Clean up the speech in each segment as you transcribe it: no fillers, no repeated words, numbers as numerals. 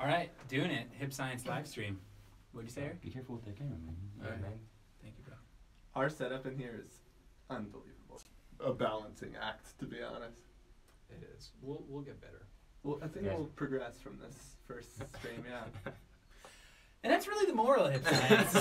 All right, doing it. Hip Science live stream. What'd you say, Eric? Be careful with that camera, man. All right, man. Thank you, bro. Our setup in here is unbelievable. A balancing act, to be honest. It is. We'll get better. Well, I think Yeah. we'll progress from this first stream, yeah. And that's really the moral of Hip Science.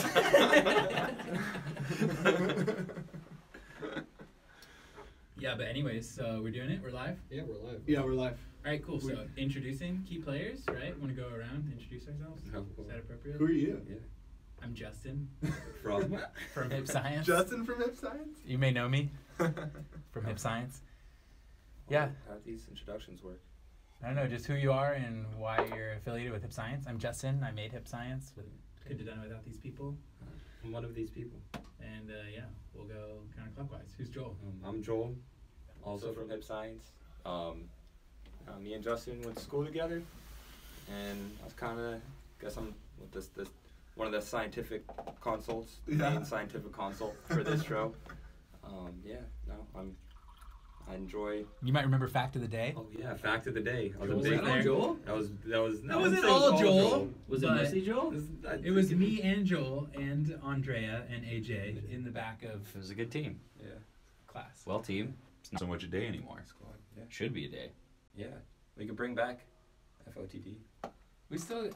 Yeah, but anyways, so we're doing it. We're live. Yeah, we're live. Yeah, we're live. All right, cool. So introducing key players, right? Want to go around, introduce ourselves? No. Is that appropriate? Who are you? Yeah. I'm Justin From Hip Science. Justin from Hip Science? You may know me from Hip Science. Yeah. How do these introductions work? I don't know, just who you are and why you're affiliated with Hip Science. I'm Justin. I made Hip Science. Couldn't have done it without these people. I'm one of these people. And yeah, we'll go counterclockwise. Who's Joel? I'm Joel, also from Hip Science. Me and Justin went to school together, and I was kind of, guess I'm with this one of the scientific consults, main scientific consult for this show. I enjoy. You might remember Fact of the Day. Oh yeah, fact of the day. I was Joel, a big was that all Joel? That was. That wasn't all Joel. Was it But mostly Joel? It was me and Joel and Andrea and AJ in the back of It was a good team. Yeah. class. Well, team, it's not so much a day anymore. Squad. Yeah. Should be a day. Yeah. We could bring back FOTD. We still,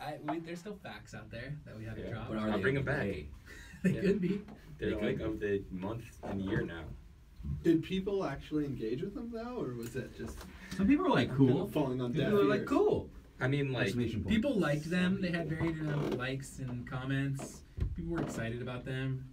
there's still facts out there that we haven't Yeah. dropped. But are I'll they bring a them back. day? They Yeah. could be. They're They like could of the month and year now. Did people actually engage with them, though, or was it just Some people are like cool. falling on deaf People are like ears? cool. I mean, like, Exclamation point. People liked them. They had varied likes and comments. People were excited about them.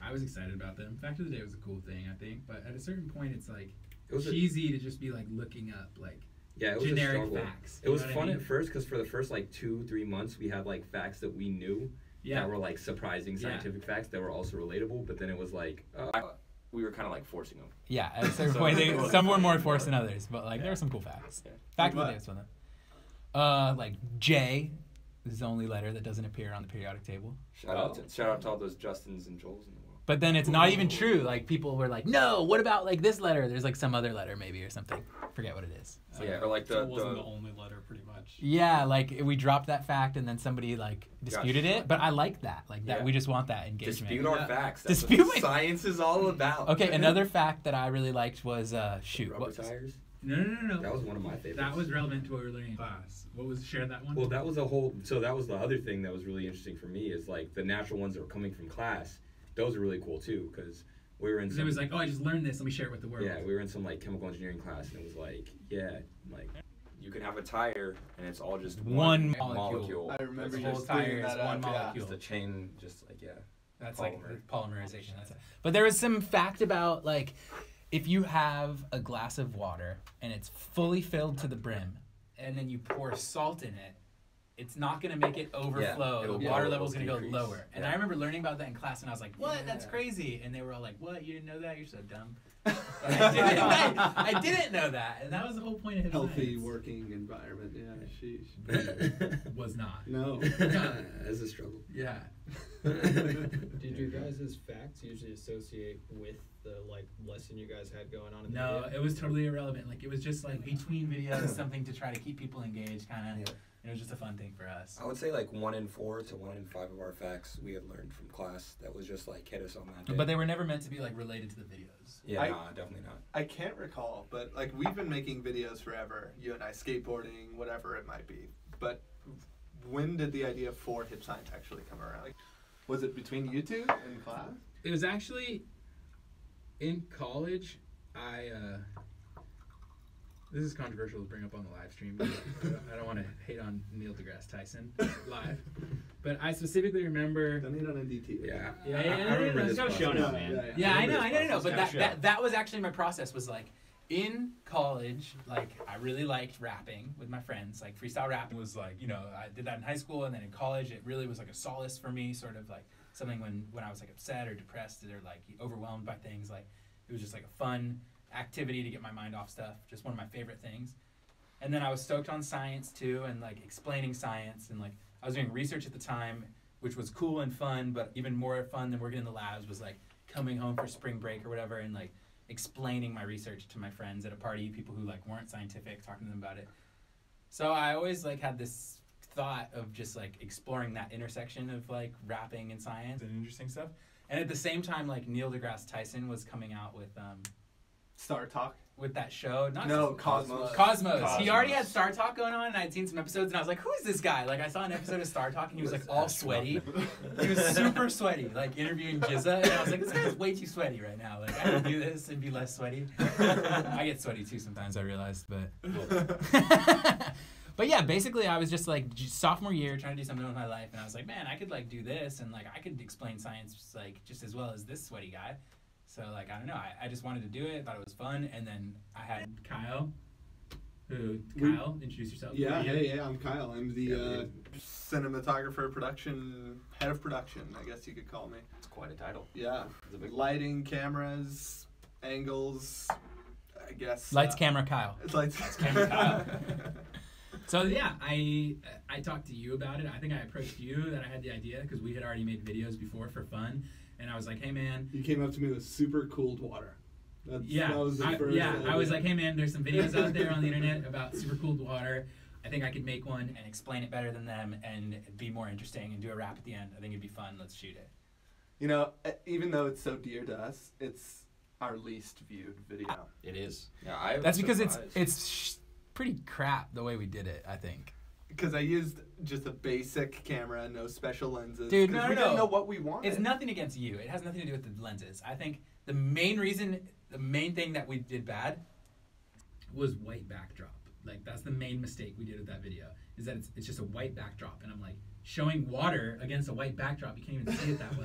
I was excited about them. Fact of the Day was a cool thing, I think. But at a certain point, it's like it was cheesy to just be like looking up like it was generic a struggle. facts. It was You know what fun I mean? at first because for the first like 2-3 months we had like facts that we knew that were like surprising scientific facts that were also relatable. But then it was like we were kind of like forcing them. Yeah, at a certain So- point, some were more forced than others, but like there were some cool facts. Yeah. Fact of the Like Day was one though. Like J is the only letter that doesn't appear on the periodic table. Shout out to all those Justins and Joels in the world. But then it's not even true. Like people were like, no, what about like this letter? There's like some other letter maybe or something. Forget what it is. So, yeah, or like So it wasn't the only letter, pretty much. Yeah, like we dropped that fact and then somebody like disputed Gotcha. it. But I like that. Like that Yeah. we just want that engagement. dispute our facts. That's Dispute what it. science is all about. Okay, another fact that I really liked was shoot. Rubber tires. No. That was one of my favorites. That was relevant to what we were learning in class. What was share that one? Well, that was a whole. So that was the other thing that was really interesting for me is like the natural ones that were coming from class. Those are really cool too because we were in. It was like, oh, I just learned this. Let me share it with the world. Yeah, we were in some like chemical engineering class, and it was like, like you can have a tire, and it's all just One molecule. I remember The you whole just tire bringing is that one up, yeah. molecule. Just a chain, just like That's Polymer. like polymerization. That's it. But there was some fact about like if you have a glass of water and it's fully filled to the brim, and then you pour salt in it, it's not going to make it overflow. it'll The water lower, level's it'll going to go decrease. lower. And Yeah. I remember learning about that in class, and I was like, what? That's Yeah. crazy. And they were all like, what? You didn't know that? You're so dumb. I didn't know that. And that was the whole point of hip Healthy science. working environment, yeah. She Was not. no. As a struggle. Yeah. Did your guys' facts usually associate with the like lesson you guys had going on in the No, video? it was totally irrelevant. Like it was just like between videos, something to try to keep people engaged, kind of. It was just a fun thing for us. I would say like 1 in 4 to 1 in 5 of our facts we had learned from class that was just like hit us on that day. But they were never meant to be like related to the videos. Yeah, nah, definitely not. I can't recall, but like we've been making videos forever. You and I skateboarding, whatever it might be. But when did the idea for Hip Science actually come around? Like, was it between you two in class? It was actually in college. This is controversial to bring up on the live stream. But I don't want to hate on Neil deGrasse Tyson live. But I specifically remember. Don't need on NDT. Yeah. Yeah, I remember It's this got process. shown out, man. Yeah, I know. It's But gotta show. that was actually my process. Was like in college, like I really liked rapping with my friends. Like freestyle rapping was like, you know, I did that in high school, and then in college, it really was like a solace for me. Sort of like something when I was like upset or depressed or like overwhelmed by things. Like it was just like a fun activity to get my mind off stuff. Just one of my favorite things. And then I was stoked on science too, and like explaining science, and like I was doing research at the time, which was cool and fun. But even more fun than working in the labs was like coming home for spring break or whatever, and like explaining my research to my friends at a party, people who like weren't scientific, talking to them about it. So I always like had this thought of just like exploring that intersection of like rapping and science and interesting stuff. And at the same time, like Neil deGrasse Tyson was coming out Star Talk. with that show. Cosmos. Cosmos. He already had Star Talk going on, and I'd seen some episodes, and I was like, "Who is this guy?" Like, I saw an episode of Star Talk, and he was like all sweaty. He was super sweaty, like interviewing Jizza, and I was like, "This guy's way too sweaty right now. Like, I can do this and be less sweaty." I get sweaty too sometimes. I realized, but. But yeah, basically, I was just like sophomore year trying to do something with my life, and I was like, man, I could like do this, and like I could explain science like just as well as this sweaty guy. So like I don't know, I just wanted to do it, thought it was fun, and then I had Kyle. Kyle, introduce yourself. Yeah, hey, I'm Kyle. I'm the cinematographer, head of production, I guess you could call me. It's quite a title. Yeah, It's a big lighting, cameras, angles, I guess. Lights, camera, Kyle. Lights, camera, Kyle. So yeah, I talked to you about it. I think I approached you that I had the idea because we had already made videos before for fun, and I was like, "Hey man," You came up to me with super cooled water. That was the I first was like, "Hey man, there's some videos out there on the internet about super cooled water. I think I could make one and explain it better than them and be more interesting and do a rap at the end. I think it'd be fun. Let's shoot it." You know, even though it's so dear to us, it's our least viewed video. It is. Yeah, That's because it's pretty crap the way we did it, I think. Because I used just a basic camera, no special lenses. Dude, we no. didn't know what we wanted. It's nothing against you. It has nothing to do with the lenses. I think the main thing that we did bad was white backdrop. Like, that's the main mistake we did with that video, is that it's just a white backdrop. And I'm like, showing water against a white backdrop, you can't even see it that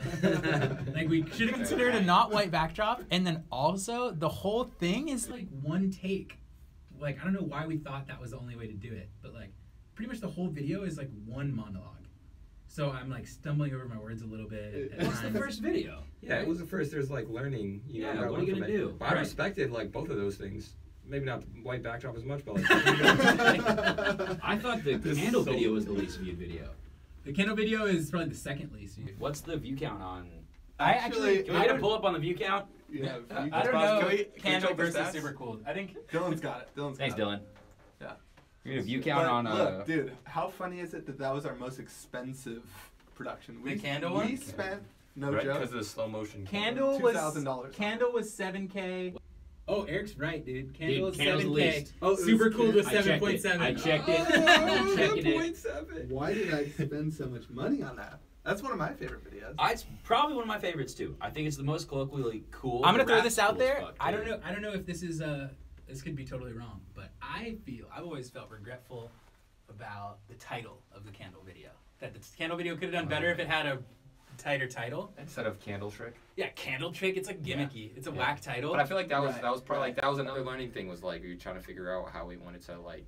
way. Like, we should have considered a not white backdrop. And then also, the whole thing is like one take. Like, I don't know why we thought that was the only way to do it, but like, pretty much the whole video is like one monologue. So I'm like stumbling over my words a little bit. What's the first video? Yeah, it was the first. There's like learning. Yeah, what are you gonna do? But I respected like both of those things. Maybe not the white backdrop as much, but like. I thought the candle video was the least viewed video. The candle video is probably the second least viewed. What's the view count on? Can we get a pull up on the view count? Yeah, I don't know. Can we Candle check the versus stats? super cool. I think Dylan's got it. Thanks, Dylan. Yeah. You're gonna view count on. Look, dude, how funny is it that was our most expensive production? The candle one? We spent no Right, joke. because of the slow motion. Candle was $2,000. Candle was $7K. Oh, Eric's right, dude. Candle Dude, is Candle's the 7K. least. Oh, Super cool was I checked 7.7. I checked it. I'm checking it. 7.7. Why did I spend so much money on that? That's one of my favorite videos. It's probably one of my favorites too. I think it's the most colloquially cool. I'm gonna The throw rap's this out cool as there. fuck, I too. don't know if this is this could be totally wrong, but I've always felt regretful about the title of the Candle video. That the Candle video could have done better if it had a tighter title. Instead of Candle Trick. Yeah, Candle Trick. It's like gimmicky. It's a whack title. But I feel like that was Right, that was probably right. like that was another learning thing, was like we were trying to figure out how we wanted to like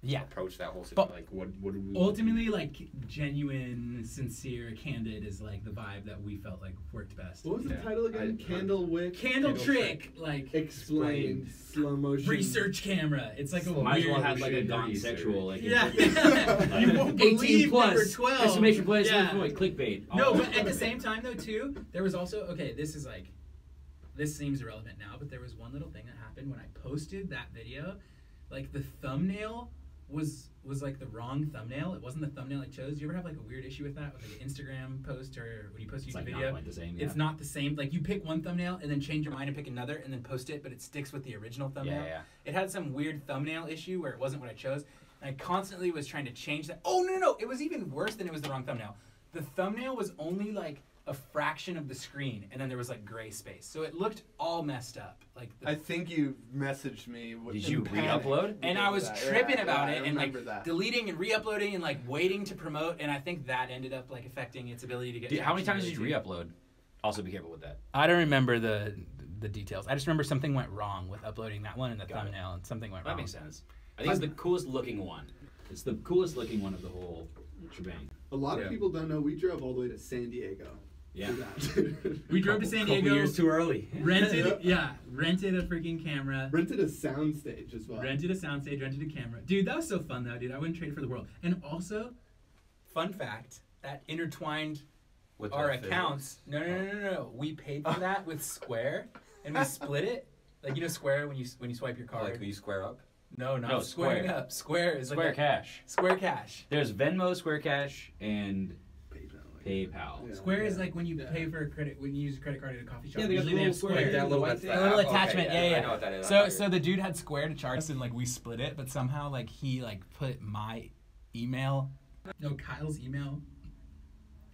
Yeah. approach that whole But situation. Like what do we Ultimately, like genuine, sincere, candid is like the vibe that we felt like worked best. What was the Yeah. title again? Candle Wick. Candle Trick, like Explained. Slow motion. research camera. It's like a Might as weird. well have like a Shit, gone research. sexual like. Yeah. Like, You won't 18 believe plus number 12. exclamation point Yeah. exclamation point clickbait. No, Oh. but at the same time though too, there was also this seems irrelevant now, but there was one little thing that happened when I posted that video. Like the thumbnail was like the wrong thumbnail. It wasn't the thumbnail I chose. Do you ever have like a weird issue with that with like an Instagram post or when you post a It's YouTube like video? not quite the same. It's not the same. Like you pick one thumbnail and then change your mind and pick another and then post it, but it sticks with the original thumbnail. Yeah. It had some weird thumbnail issue where it wasn't what I chose. And I constantly was trying to change that. Oh, no. It was even worse than it was the wrong thumbnail. The thumbnail was only like a fraction of the screen, and then there was like gray space. So it looked all messed up. Like I think you messaged me. Did you re-upload? and I was tripping about it I and like remember that. deleting and re-uploading and like waiting to promote, and I think that ended up like affecting its ability to get How many traction times did you really deep. re-upload? Also be careful with that. I don't remember the details. I just remember something went wrong with uploading that one in the Got it. thumbnail, and something went That wrong. makes sense. I think it's the coolest looking one. It's the coolest looking one of the whole shebang. A lot of Yeah. people don't know we drove all the way to San Diego. Yeah. For that. We drove to San Diego, years too early. rented a freaking camera, Rented a sound stage as well. rented a soundstage, rented a camera. Dude, that was so fun though, dude. I wouldn't trade it for the world. And also, fun fact, that intertwined With our the physics. accounts. No. We paid for that with Square, and we split it. Like, you know Square when you swipe your Oh, card. like you square up. No, not No, squaring Square. up. Square is Square like Cash. Square Cash. There's Venmo, Square Cash, and PayPal. Yeah. Square is like when you pay for a credit, when you use a credit card at a coffee shop. Yeah, they got the usually little have square. Square. That little That's white the thing. A little app? Okay, attachment, yeah. I know what that is. So the dude had Square to charge us, and like we split it, but somehow like he like put my email, no Kyle's email,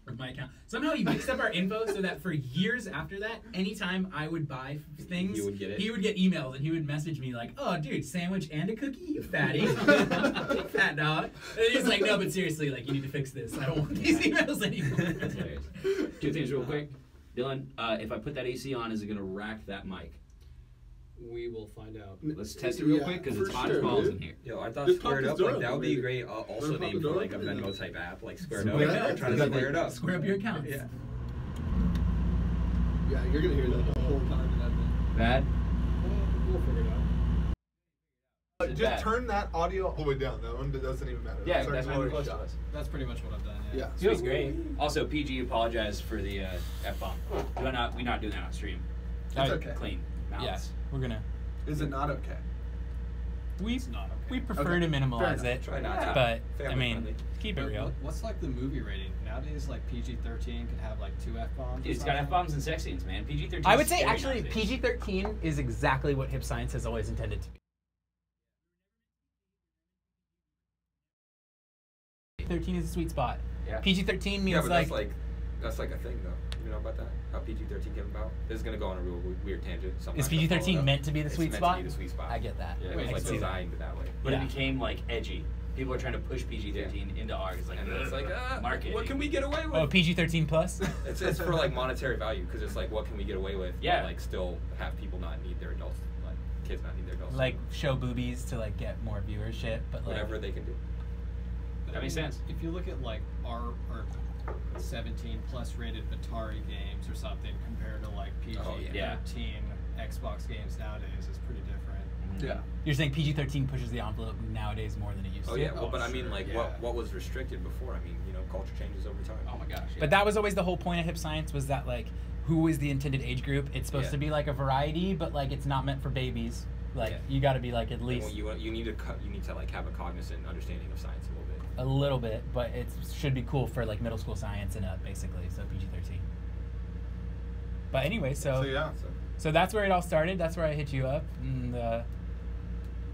or my account. Somehow he mixed up our info so that for years after that, anytime I would buy things, You would get it? he would get emails and he would message me like, "Oh, dude, sandwich and a cookie, you fatty, fat dog." And he's like, "No, but seriously, like you need to fix this. I don't want these emails anymore." That's hilarious. Two things real quick. Dylan, if I put that AC on, is it going to rack that mic? We will find out. Let's test it real Yeah, quick because for it's hot sure, as balls dude. in here. Yo, I thought Just Squared pop Up, this door like, that open, would be a maybe. great also Wanna pop name the for, door like, a open? Venmo type app, like Squared Square Up. Up. We're trying to Exactly. square it up. Square up your accounts. Yeah. Yeah, you're gonna hear that the whole time in that thing. Bad? We'll figure it out. Is it Just bad? turn that audio all the way down. That one doesn't even matter. Yeah, our that's why we're glory close to shot. us. That's pretty much what I've done. Yeah. Feels great. Also, PG apologized for the F-bomb. We're not doing that on stream. It's okay. Clean. Mouths. Yeah, we're gonna. Is it not okay? We not okay. we prefer Okay, to fair minimalize enough. it, Try not to. but I Family mean, friendly. keep it real. What's like the movie rating nowadays? Like PG-13 could have like 2 F-bombs. Dude, it's got F-bombs and sex scenes, man. PG-13. I would is say scary actually nowadays. PG-13 is exactly what hip science has always intended to be. 13 is a sweet spot. Yeah. PG-13 means Yeah, but like, that's like a thing though. You know about that? How PG-13 came about? This is gonna go on a real weird tangent. is Sometimes PG-13 meant to be the It's sweet meant spot? to be the sweet spot. I get that. Yeah, Wait, it was I like can see that. designed that way. But Yeah. it became like edgy. People are trying to push PG-13 into R. It's like, And it's like, marketing. what can we get away with? Oh, PG-13 plus. It's for like monetary value because it's like what can we get away with? Yeah. But, like still have people not need their adults, like kids not need their adults. Like show boobies to like get more viewership, but like whatever they can do. That makes sense. If you look at like R or 17 plus rated Atari games or something compared to like PG-13 yeah. Xbox games nowadays, it's pretty different. Yeah. you're saying PG-13 pushes the envelope nowadays more than it used Oh to. yeah, well, but I mean, sure, like, yeah. what was restricted before? I mean, you know, culture changes over time. Oh my gosh. Yeah. But that was always the whole point of hip science was that like who is the intended age group? It's supposed Yeah. to be like a variety, but like it's not meant for babies. Like Yeah. you got to be like at And least you need to like have a cognizant understanding of science a little bit. a little bit, but it should be cool for like middle school science and up basically. So PG-13. But anyway, So yeah. So that's where it all started. That's where I hit you up,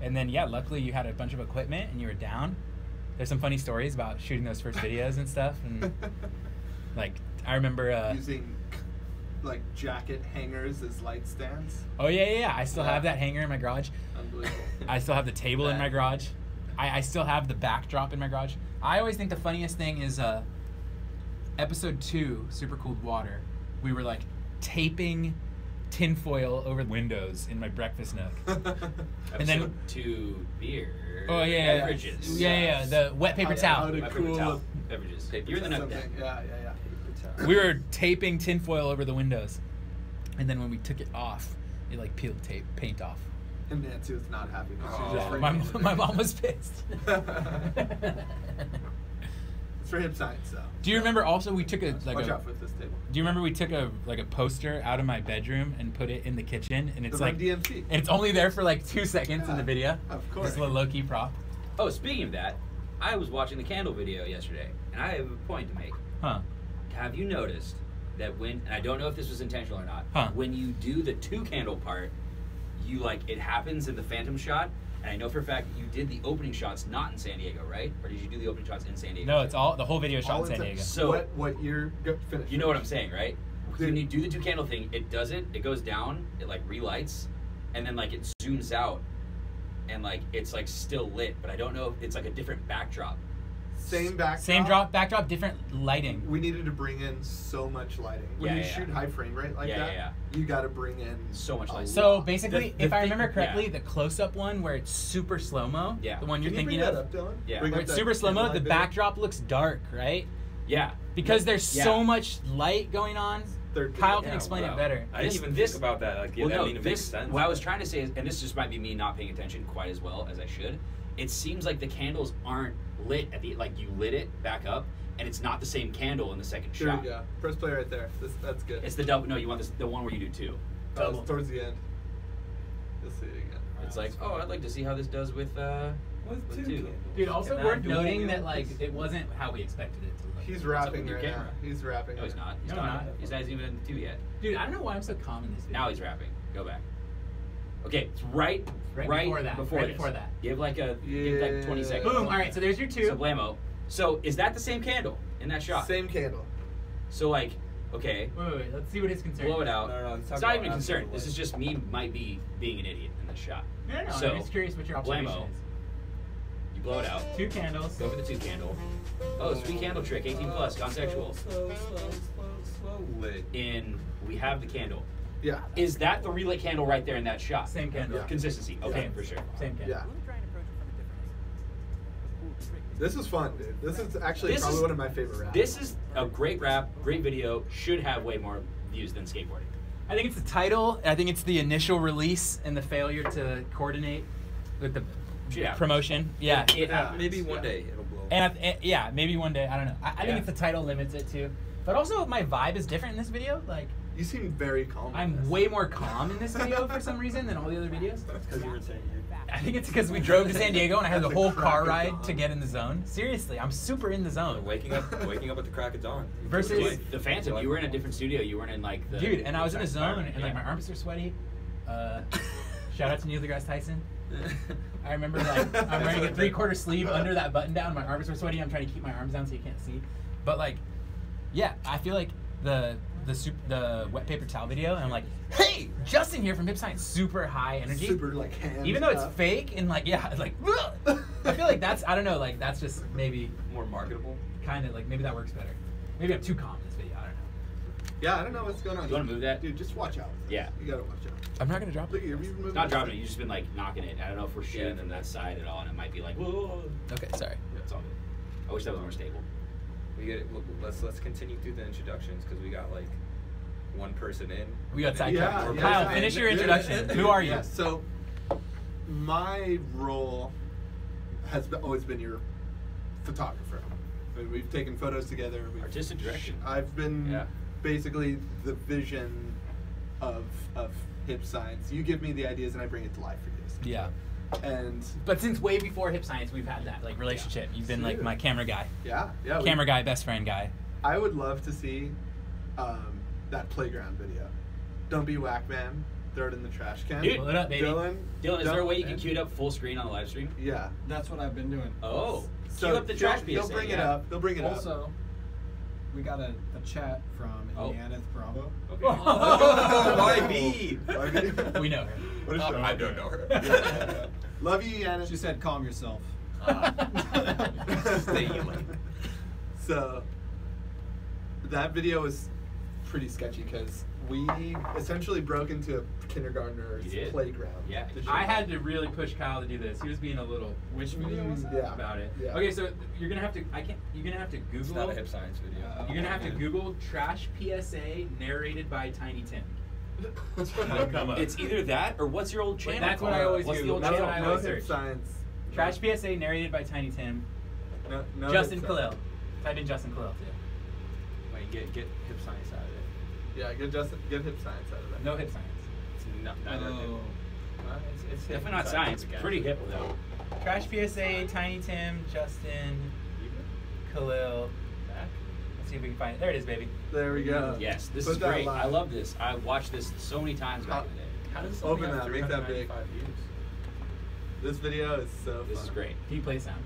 and then yeah, luckily you had a bunch of equipment and you were down. There's some funny stories about shooting those first videos and stuff, and like I remember. Using like jacket hangers as light stands. Oh yeah. I still have that hanger in my garage. Unbelievable. I still have the table in my garage. I still have the backdrop in my garage. I always think the funniest thing is episode 2, Super Cooled Water. We were like taping tinfoil over windows in my breakfast nook. And then- Episode 2 beer. Oh yeah, Beverages. yeah, the wet paper towel. to Wet paper cool towel. Beverages. You're in the nook. something. Yeah. We were taping tinfoil over the windows, and then when we took it off, it like peeled paint off. And Nancy was not happy. She was Oh. just Yeah, freaking my mom was pissed. It's for hip science, though. Do you remember also we took a Watch out for this table. Do you remember we took a poster out of my bedroom and put it in the kitchen, and it's The like Run DMC. and it's only there for like 2 seconds in the video. Of course. Just a low key prop. Oh, speaking of that, I was watching the candle video yesterday, and I have a point to make. Huh. Have you noticed that when, and I don't know if this was intentional or not, Huh. when you do the 2 candle part, you like, it happens in the phantom shot, and I know for a fact you did the opening shots not in San Diego, right? Or did you do the opening shots in San Diego? No, it's all the whole video shot All in San into- Diego. So- what year? Go finish. You know what I'm saying, right? Dude. When you do the 2 candle thing, it does it, it goes down, it like relights, and then like it zooms out, and like it's like still lit, but I don't know if it's like a different backdrop. Same backdrop. Same backdrop, different lighting. We needed to bring in so much lighting. When Yeah, you yeah, shoot yeah. high frame rate like Yeah, that, yeah, you got to bring in So much a light. So lot. basically, The if I thing- remember correctly, yeah. the close-up one where it's super slow-mo, Yeah. the one you're Can you thinking bring of, that up, Dylan? Yeah. Bring where up it's that super slow-mo, candlelight the video? backdrop looks dark, right? Yeah. Because there's Yeah. so much light going on. Third Kyle day. can explain wow. it better. I didn't even think about that. Like, yeah, Well, I no, mean, it makes this, sense. what I was trying to say is, and this just might be me not paying attention quite as well as I should, it seems like the candles aren't lit at the, like you lit it back up, and it's not the same candle in the second Here shot. we go. First play right there. That's good. It's the double, no, you want this, the one where you do 2. Towards the end. You'll see it again. It's like, oh, I'd like to see how this does with With two. Dude, also Can worth that do noting it? that like it wasn't how we expected it to look. He's up rapping with your right now. camera? He's rapping. No, he's right not. He's No, not. not. He's not even in 2 yet. Dude, I don't know why I'm so calm in this video. Now he's rapping. Go back. Okay, it's right before that. before Right this. before that. Give like 20 seconds. Boom. All right, so there's your two. So blammo. So is that the same candle in that now. shot? Same candle. So like, okay, Wait. Let's see what his concern. blow is. it out. No, It's talk not about even a after concern. the This light. is just me might be being an idiot in this shot. No. So, I'm just curious what your observation blammo. is. You blow it out. 2 candles. Go for the 2 candle. Oh, sweet candle trick, 18 plus, consensual. Slow lit. We have the candle. Yeah. Is that the relit candle right there in that shot? Same candle. Yeah. Consistency. Okay, Yeah. for sure. Same candle. Yeah. This is fun, dude. This is actually This probably is- one of my favorite raps. This is a great rap, great video. Should have way more views than skateboarding. I think it's the title. I think it's the initial release and the failure to coordinate with the Yeah. promotion. Yeah. It Yeah. happens. Maybe one day it'll blow. And yeah, maybe one day. I don't know. I think Yeah. it's the title limits it too. But also, my vibe is different in this video. Like, You seem very calm. in I'm this. way more calm in this video for some reason than all the other videos. Because you were saying I think it's because we drove to San Diego and I had the That's a whole crack car of ride dawn. to get in the zone. Seriously, I'm super in the zone. waking up at the crack of dawn. Versus- Dude, the Phantom, you were in a different studio. You weren't in like the. Dude, and I was in a zone environment, and like yeah. my arms are sweaty. Shout out to Neil deGrasse Tyson. I remember like I'm wearing a 3/4 sleeve under that button down. My arms are sweaty. I'm trying to keep my arms down so you can't see. But like, yeah, I feel like the wet paper towel video, and I'm like, hey, Justin here from Hip Science, super high energy. Super like hands Even though it's up. fake and like yeah, like I feel like that's I don't know, like that's just maybe More marketable. kind of like maybe that works better. Maybe I'm too calm in this video. I don't know. Yeah, I don't know what's going on. You wanna move that? Dude, just watch out. Yeah. You gotta watch out. I'm not gonna drop Look at you. Moving Not dropping it. You've just been like knocking it. I don't know if we're shooting from that side at all, and it might be like, whoa. Okay, sorry. That's all good. I wish that was more stable. We get. Let's continue through the introductions because we got like one person in. We got sidetracked. Yeah, yeah, Kyle, yeah. finish your Yeah, introduction. yeah, Who are you? yeah, so, my role has always been your photographer. I mean, we've taken photos together. Artistic direction. I've been Yeah. basically the vision of Hip Science. You give me the ideas and I bring it to life for you. Yeah. And But since way before Hip Science, we've had that like relationship. You've been like Dude. my camera guy, yeah, camera guy, best friend guy. I would love to see that playground video. Don't be whack, man. Throw it in the trash can. Dude. Pull it up, baby. Dylan, Dylan, is there a way you can don't- cue it up full screen on the live stream? Yeah. That's what I've been doing. Oh, So cue up the trash He'll PSA. bring it yeah. up. He'll bring it up. Also, we got a chat from Oh. Yaneth Bravo. Okay. YB. We know her. What is Oh, she? I don't know her. Love you, Yannis. She said, "Calm yourself." Stay like. So that video was pretty sketchy because we essentially broke into a kindergartner's You did? playground. Yeah. to shoot. I had to really push Kyle to do this. He was being a little Which video was that? Yeah. about it. Yeah. Okay, so you're gonna have to. You're gonna have to Google. It's not a Hip Science video. You're gonna have to Google trash PSA narrated by Tiny Tim. Come up. It's either that or what's your old channel? That's what I called? always What's the Google. old That's channel? what I No always Hip search. Science. Trash PSA narrated by Tiny Tim. No Justin Hip Khalil. Science. Type in Justin Khalil too. Wait, get Hip Science out of it. Yeah, get Hip Science out of it. No Hip Science. It's neither hip. Oh. It's Definitely not science. Pretty hip though. Trash PSA, Tiny Tim, Justin, Khalil. Let's see if we can find it. There it is, baby. There we go. Yes, this Put is that great. live. I love this. I watched this so many times back in the day. How does Open something have that, make that big. 395 views? This video is so This fun. is great. Can you play sound?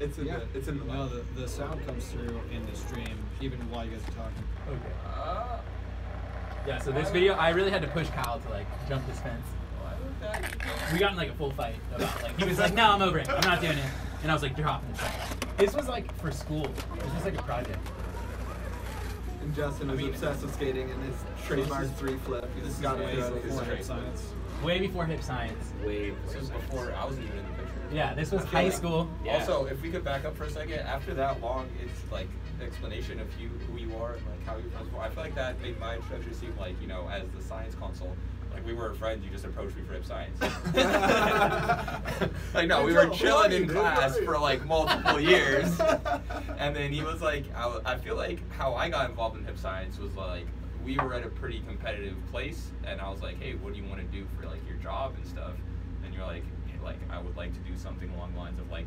It's in the No, the sound comes through in the stream even while you guys are talking. Okay. Yeah, so this video, I really had to push Kyle to like jump this fence. We got in like a full fight about like, he was like, no, I'm over it. I'm not doing it. And I was like, dropping this thing. This was like for school. This was like a project. And Justin is obsessed with skating and his trademark three flip. He's This is got it way throughout his before career. Hip Science. Way before Hip Science. Way This was before I wasn't even in the picture. Yeah, this was I feel high like- school. Yeah. Also, if we could back up for a second, after that long, it's like explanation of who you are and like how you're friends. I feel like that made my introduction seem like, you know, as the science console, like we weren't friends. You just approached me for Hip Science. Like no, we were chilling in class for like multiple years, and then he was like, I feel like how I got involved in Hip Science was like we were at a pretty competitive place, and I was like, hey, what do you want to do for like your job and stuff? And you're you're like I would like to do something along the lines of like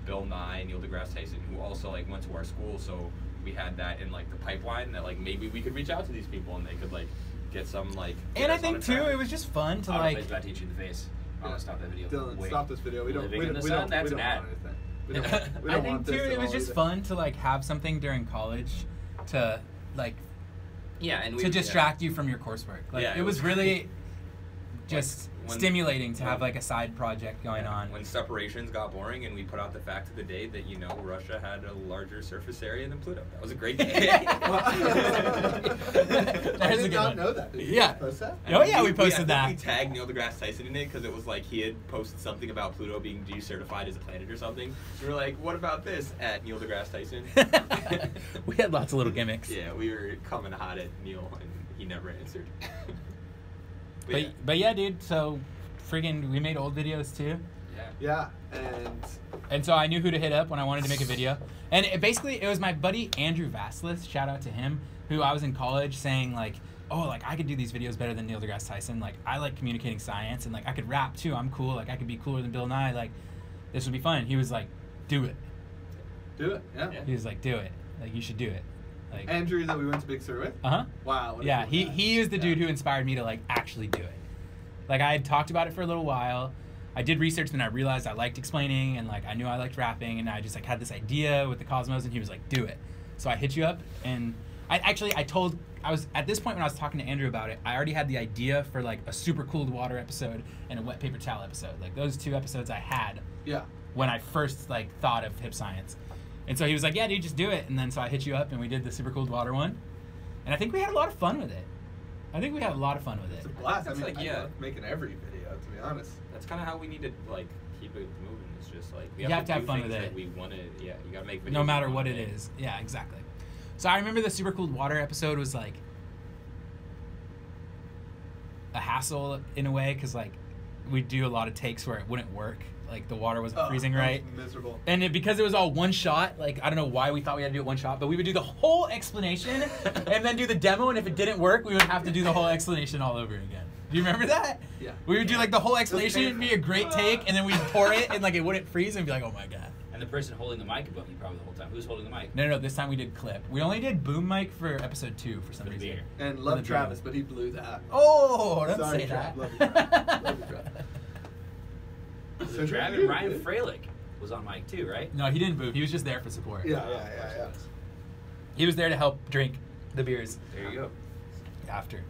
Bill Nye, Neil deGrasse Tyson, who also like went to our school, so we had that in like the pipeline that like maybe we could reach out to these people and they could like get some like. And I think too, it was just fun to like. Autoplays about to hit you in the face. I'm gonna stop that video. Dylan, Wait. stop this video. We don't. Living We in don't. the We sun, don't. that's We don't an ad. want anything. We don't. We I don't think want too, this at it was all just either. fun to like have something during college to like Yeah, and to distract you from your coursework. Like Yeah, it was really just when- stimulating to have when- like a side project going on. When separations got boring and we put out the fact of the day that, you know, Russia had a larger surface area than Pluto. That was a great day. I There's a did good not one. know that. Did you Yeah. post that? Oh, yeah, we I posted think that. We tagged Neil deGrasse Tyson in it because it was like he had posted something about Pluto being decertified as a planet or something. We were like, what about this at Neil deGrasse Tyson? We had lots of little gimmicks. Yeah, we were coming hot at Neil and he never answered. But yeah, dude. So friggin' we made old videos too. Yeah, And so I knew who to hit up when I wanted to make a video. And it was my buddy Andrew Vaslis, shout out to him, who I was in college saying like, oh, like I could do these videos better than Neil deGrasse Tyson. Like I like communicating science and like I could rap too. I'm cool. Like I could be cooler than Bill Nye. Like this would be fun. And he was like, do it. do it. Yeah. He was like, do it. Like you should do it. Like Andrew that we went to Big Sur with. uh-huh. Wow. what a Yeah, cool he guy. is the dude who inspired me to like actually do it. Like I had talked about it for a little while. I did research, then I realized I liked explaining and like I knew I liked rapping, and I just like had this idea with the Cosmos, and he was like, do it. So I hit you up, and I was at this point when I was talking to Andrew about it, I already had the idea for like a super cooled water episode and a wet paper towel episode. Like those two episodes I had Yeah. when I first like thought of hip science. And so he was like, yeah, dude, just do it. And then so I hit you up and we did the super cooled water one. And I think we had a lot of fun with it. It's a blast. That's I mean, like, yeah. I love making every video, to be honest. That's kind of how we need to like keep it moving. It's just like we You have to have do fun things with that it. we want to. Yeah, you gotta make videos. No matter you what wanna it make. is. Yeah, exactly. So I remember the super cooled water episode was like a hassle in a way, because like we'd do a lot of takes where it wouldn't work. Like the water wasn't freezing that was right. miserable. And because it was all one shot, like I don't know why we thought we had to do it one shot, but we would do the whole explanation and then do the demo, and if it didn't work, we would have to do the whole explanation all over again. Do you remember that? Yeah. We would do like the whole explanation, it'd be a great painful. take, and then we'd pour it and like it wouldn't freeze and be like, oh my god. And the person holding the mic above you probably the whole time. Who's holding the mic? No, this time we did clip. We only did boom mic for episode 2 for some For the reason. beer. And For love the Travis, drama. but he blew that. Oh, don't Sorry, say Trav. that. Love you, Trav. Love you, Trav. So Travis, Ryan Freilich was on mic too, right? No, he didn't boom. He was just there for support. Yeah. He was there to help drink the beers There you go. after.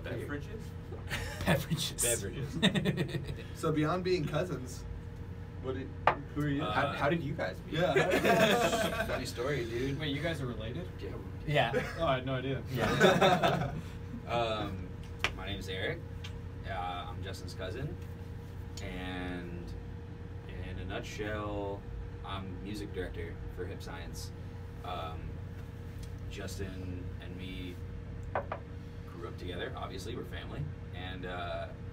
Beverages? Beverages. So beyond being cousins, who are you? How did you guys meet? Yeah. Funny story, dude. Wait, you guys are related? Yeah. Oh, I had no idea. Yeah. My name's Eric. I'm Justin's cousin, and in a nutshell, I'm music director for Hip Science. Justin and me grew up together. Obviously, we're family, and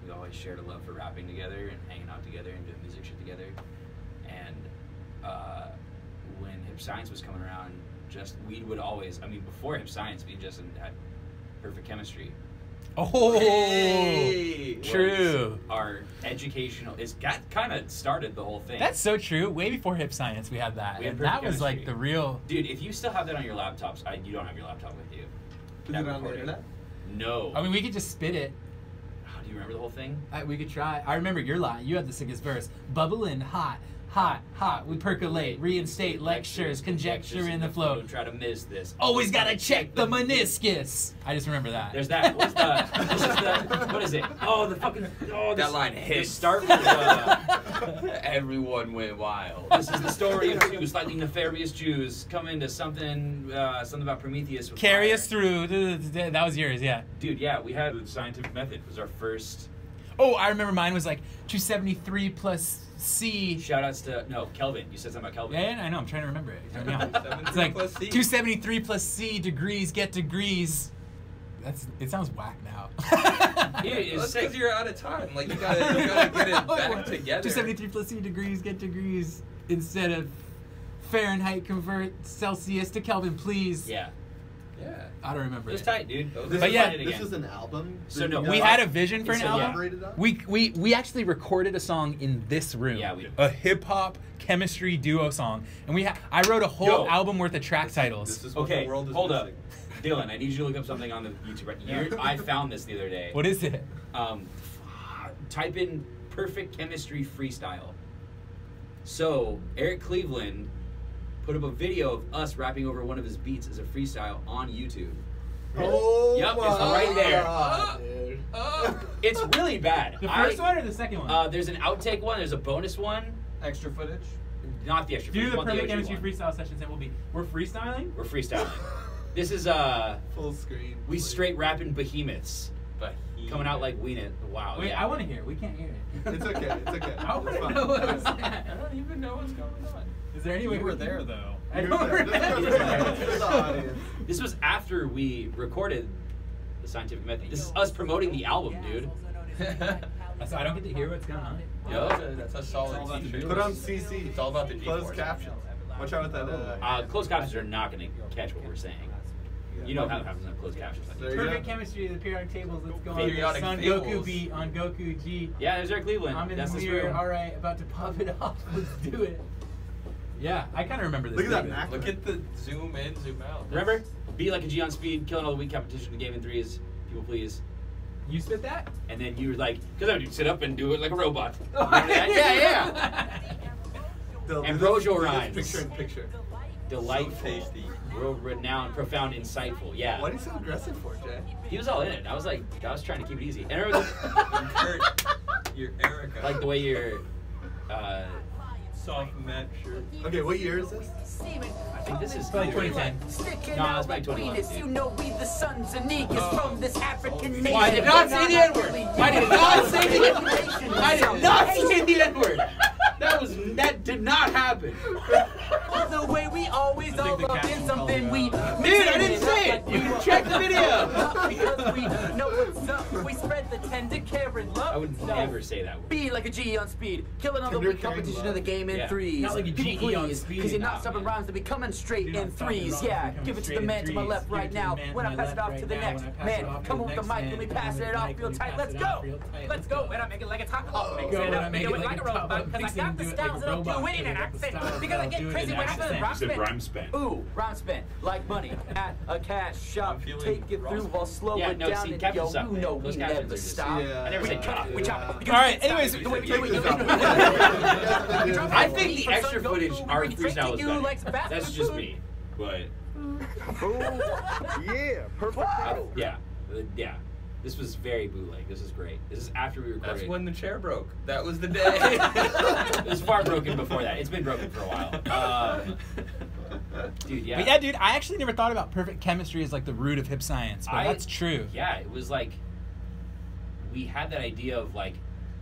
we always shared a love for rapping together and hanging out together and doing music shit together. And when Hip Science was coming around, we would always, before Hip Science, me and Justin had perfect chemistry. Oh, Hey! true. Our educational, kind of started the whole thing. That's so true. Way before hip science, we had that. We had And that perfect was like chemistry. the real. Dude, if you still have that on your laptops, you don't have your laptop with you. Is That it on the recording. internet? No. I mean, we could just spit it. Do you remember the whole thing? We could try. I remember your line. You had the sickest verse. Bubbling hot, hot, hot. We percolate, reinstate lectures, conjecture in the flow. Don't try to miss this. Always gotta check the meniscus. I just remember that. There's that. What's what is it? Oh, the fucking. Oh, That line The hits. start was. Everyone went wild. This is the story of two slightly nefarious Jews come into something about Prometheus. With Carry fire. us through. That was yours, yeah. Dude, yeah, we had the scientific method. It was our first. Oh, I remember mine was like 273 plus C. Shout outs to Kelvin. You said something about Kelvin. Yeah, I know. I'm trying to remember it. Help me out. 273 It's like plus C. 273 plus C degrees get degrees. It sounds whack now. Dude, it's That's sick. because you're out of time. Like you gotta get it back together. 273 plus C degrees get degrees instead of Fahrenheit convert Celsius to Kelvin, please. Yeah. Yeah. I don't remember. It was it. tight, dude. This But is yeah, Find it this again. is an album. So that no, you We guys had a vision for an So, yeah. album. collaborated on? We actually recorded a song in this room. Yeah, we did. A hip hop chemistry duo song, and I wrote a whole Yo. album worth of track titles. This is what Okay, the world is hold up. missing. Dylan, I need you to look up something on the YouTube right here. I found this the other day. What is it? Type in perfect chemistry freestyle. So Eric Cleveland put up a video of us rapping over one of his beats as a freestyle on YouTube. Oh, Yup, it's my right there. God, dude. It's really bad. The first one or the second one? There's an outtake one. There's a bonus one. Extra footage? Not the extra. Do we the want perfect OG chemistry one. freestyle sessions, and we're freestyling. We're freestyling. This is Full screen. we straight rapping behemoths coming out like Ween It. Wow. Wait, yeah. I want to hear it. We can't hear it. It's okay. It's okay. I want It's to fine. know what was I that. don't even know what's going on. Is there any way You were there, though. I You're don't there. remember. This is the audience. This was after we recorded the Scientific Method. This is us promoting the album, dude. So I don't get to hear what's going on. Yo. That's a solid t-shirt. Put on CC. It's all about the Closed G-force. captions. Watch out with that. Closed captions are not going to catch what we're saying. You know how it happens on closed captions. There you Perfect go. chemistry of the periodic tables. Let's go on Periodic Son tables. Goku beat on Goku G. Yeah, there's Eric Cleveland. I'm in That's the this mirror. room. All right, about to pop it off. Let's do it. Yeah, I kind of remember this. Look at that video. Mac. Look at the zoom in, zoom out. Remember? Be like a G on speed, killing all the weak competition in game in threes. People please. You spit that? And then you were like, because I would sit up and do it like a robot. Oh, Remember that? Yeah. They'll do Ambrosio this rhymes. Picture in picture. Delightful. tasty. World renowned, profound, insightful. Yeah. What are you so aggressive for, Jay? He was all in it. I was trying to keep it easy. And I remember Kurt, you're Erica. like the way you're, soft matte shirt. Okay, what year is this? I think this is Probably 2010. No, it's probably 21. You know we the sons of Negus from this African nation. Oh, I did not say the N-word. I did not say the N-word. I did not say the N-word. That did not happen. The way we always I think all the up caption in something we Dude, I didn't say it. You can check the video. because we know what's up. We spread the tender care and love. I would never say that word. Be like a G on speed, killing all the Tender weak care and competition love. of the game in Yeah. threes. Not like a People GE on please, speed. because you're Nah, not stopping man. rhymes to be coming straight You're in not stopping threes. rhymes Yeah, to be coming give it to straight the in man to my threes. left Give it right to the now. man When to I my pass it left off to right the now. next When I pass it man, off to come the with the next mic, man, let me come pass with it the off mic, real let me tight. pass Let's it go. off real tight. Let's go. And I make it like a top. Oh, Go, and I make it do like a robot, top. because I Fixing got to the do it like styles a that'll do robot. it in an I got the accent. styles Because I that'll get do it crazy in when I an feel the accent. rhyme You said spin. rhyme spin. Ooh, rhyme spin. Like money at a cash shop. I'm feeling Take it through rough. while slow Yeah, it no, down. see, And captions yo, suck, you man. know Those we captions never are just- stop. Yeah. I never We said cut, copy. we chop. All right, anyways, The way Check we this do out. it. I think the extra footage, our freestyle is You better. like some fast That's food just food? me. But Yeah, perfect. yeah. This was very bootleg. This is great. This is after we recorded. That's when the chair broke. That was the day. It was far broken before that. It's been broken for a while. Dude, yeah. But yeah, dude, I actually never thought about perfect chemistry as like the root of hip science, but that's true. Yeah, it was like we had that idea of like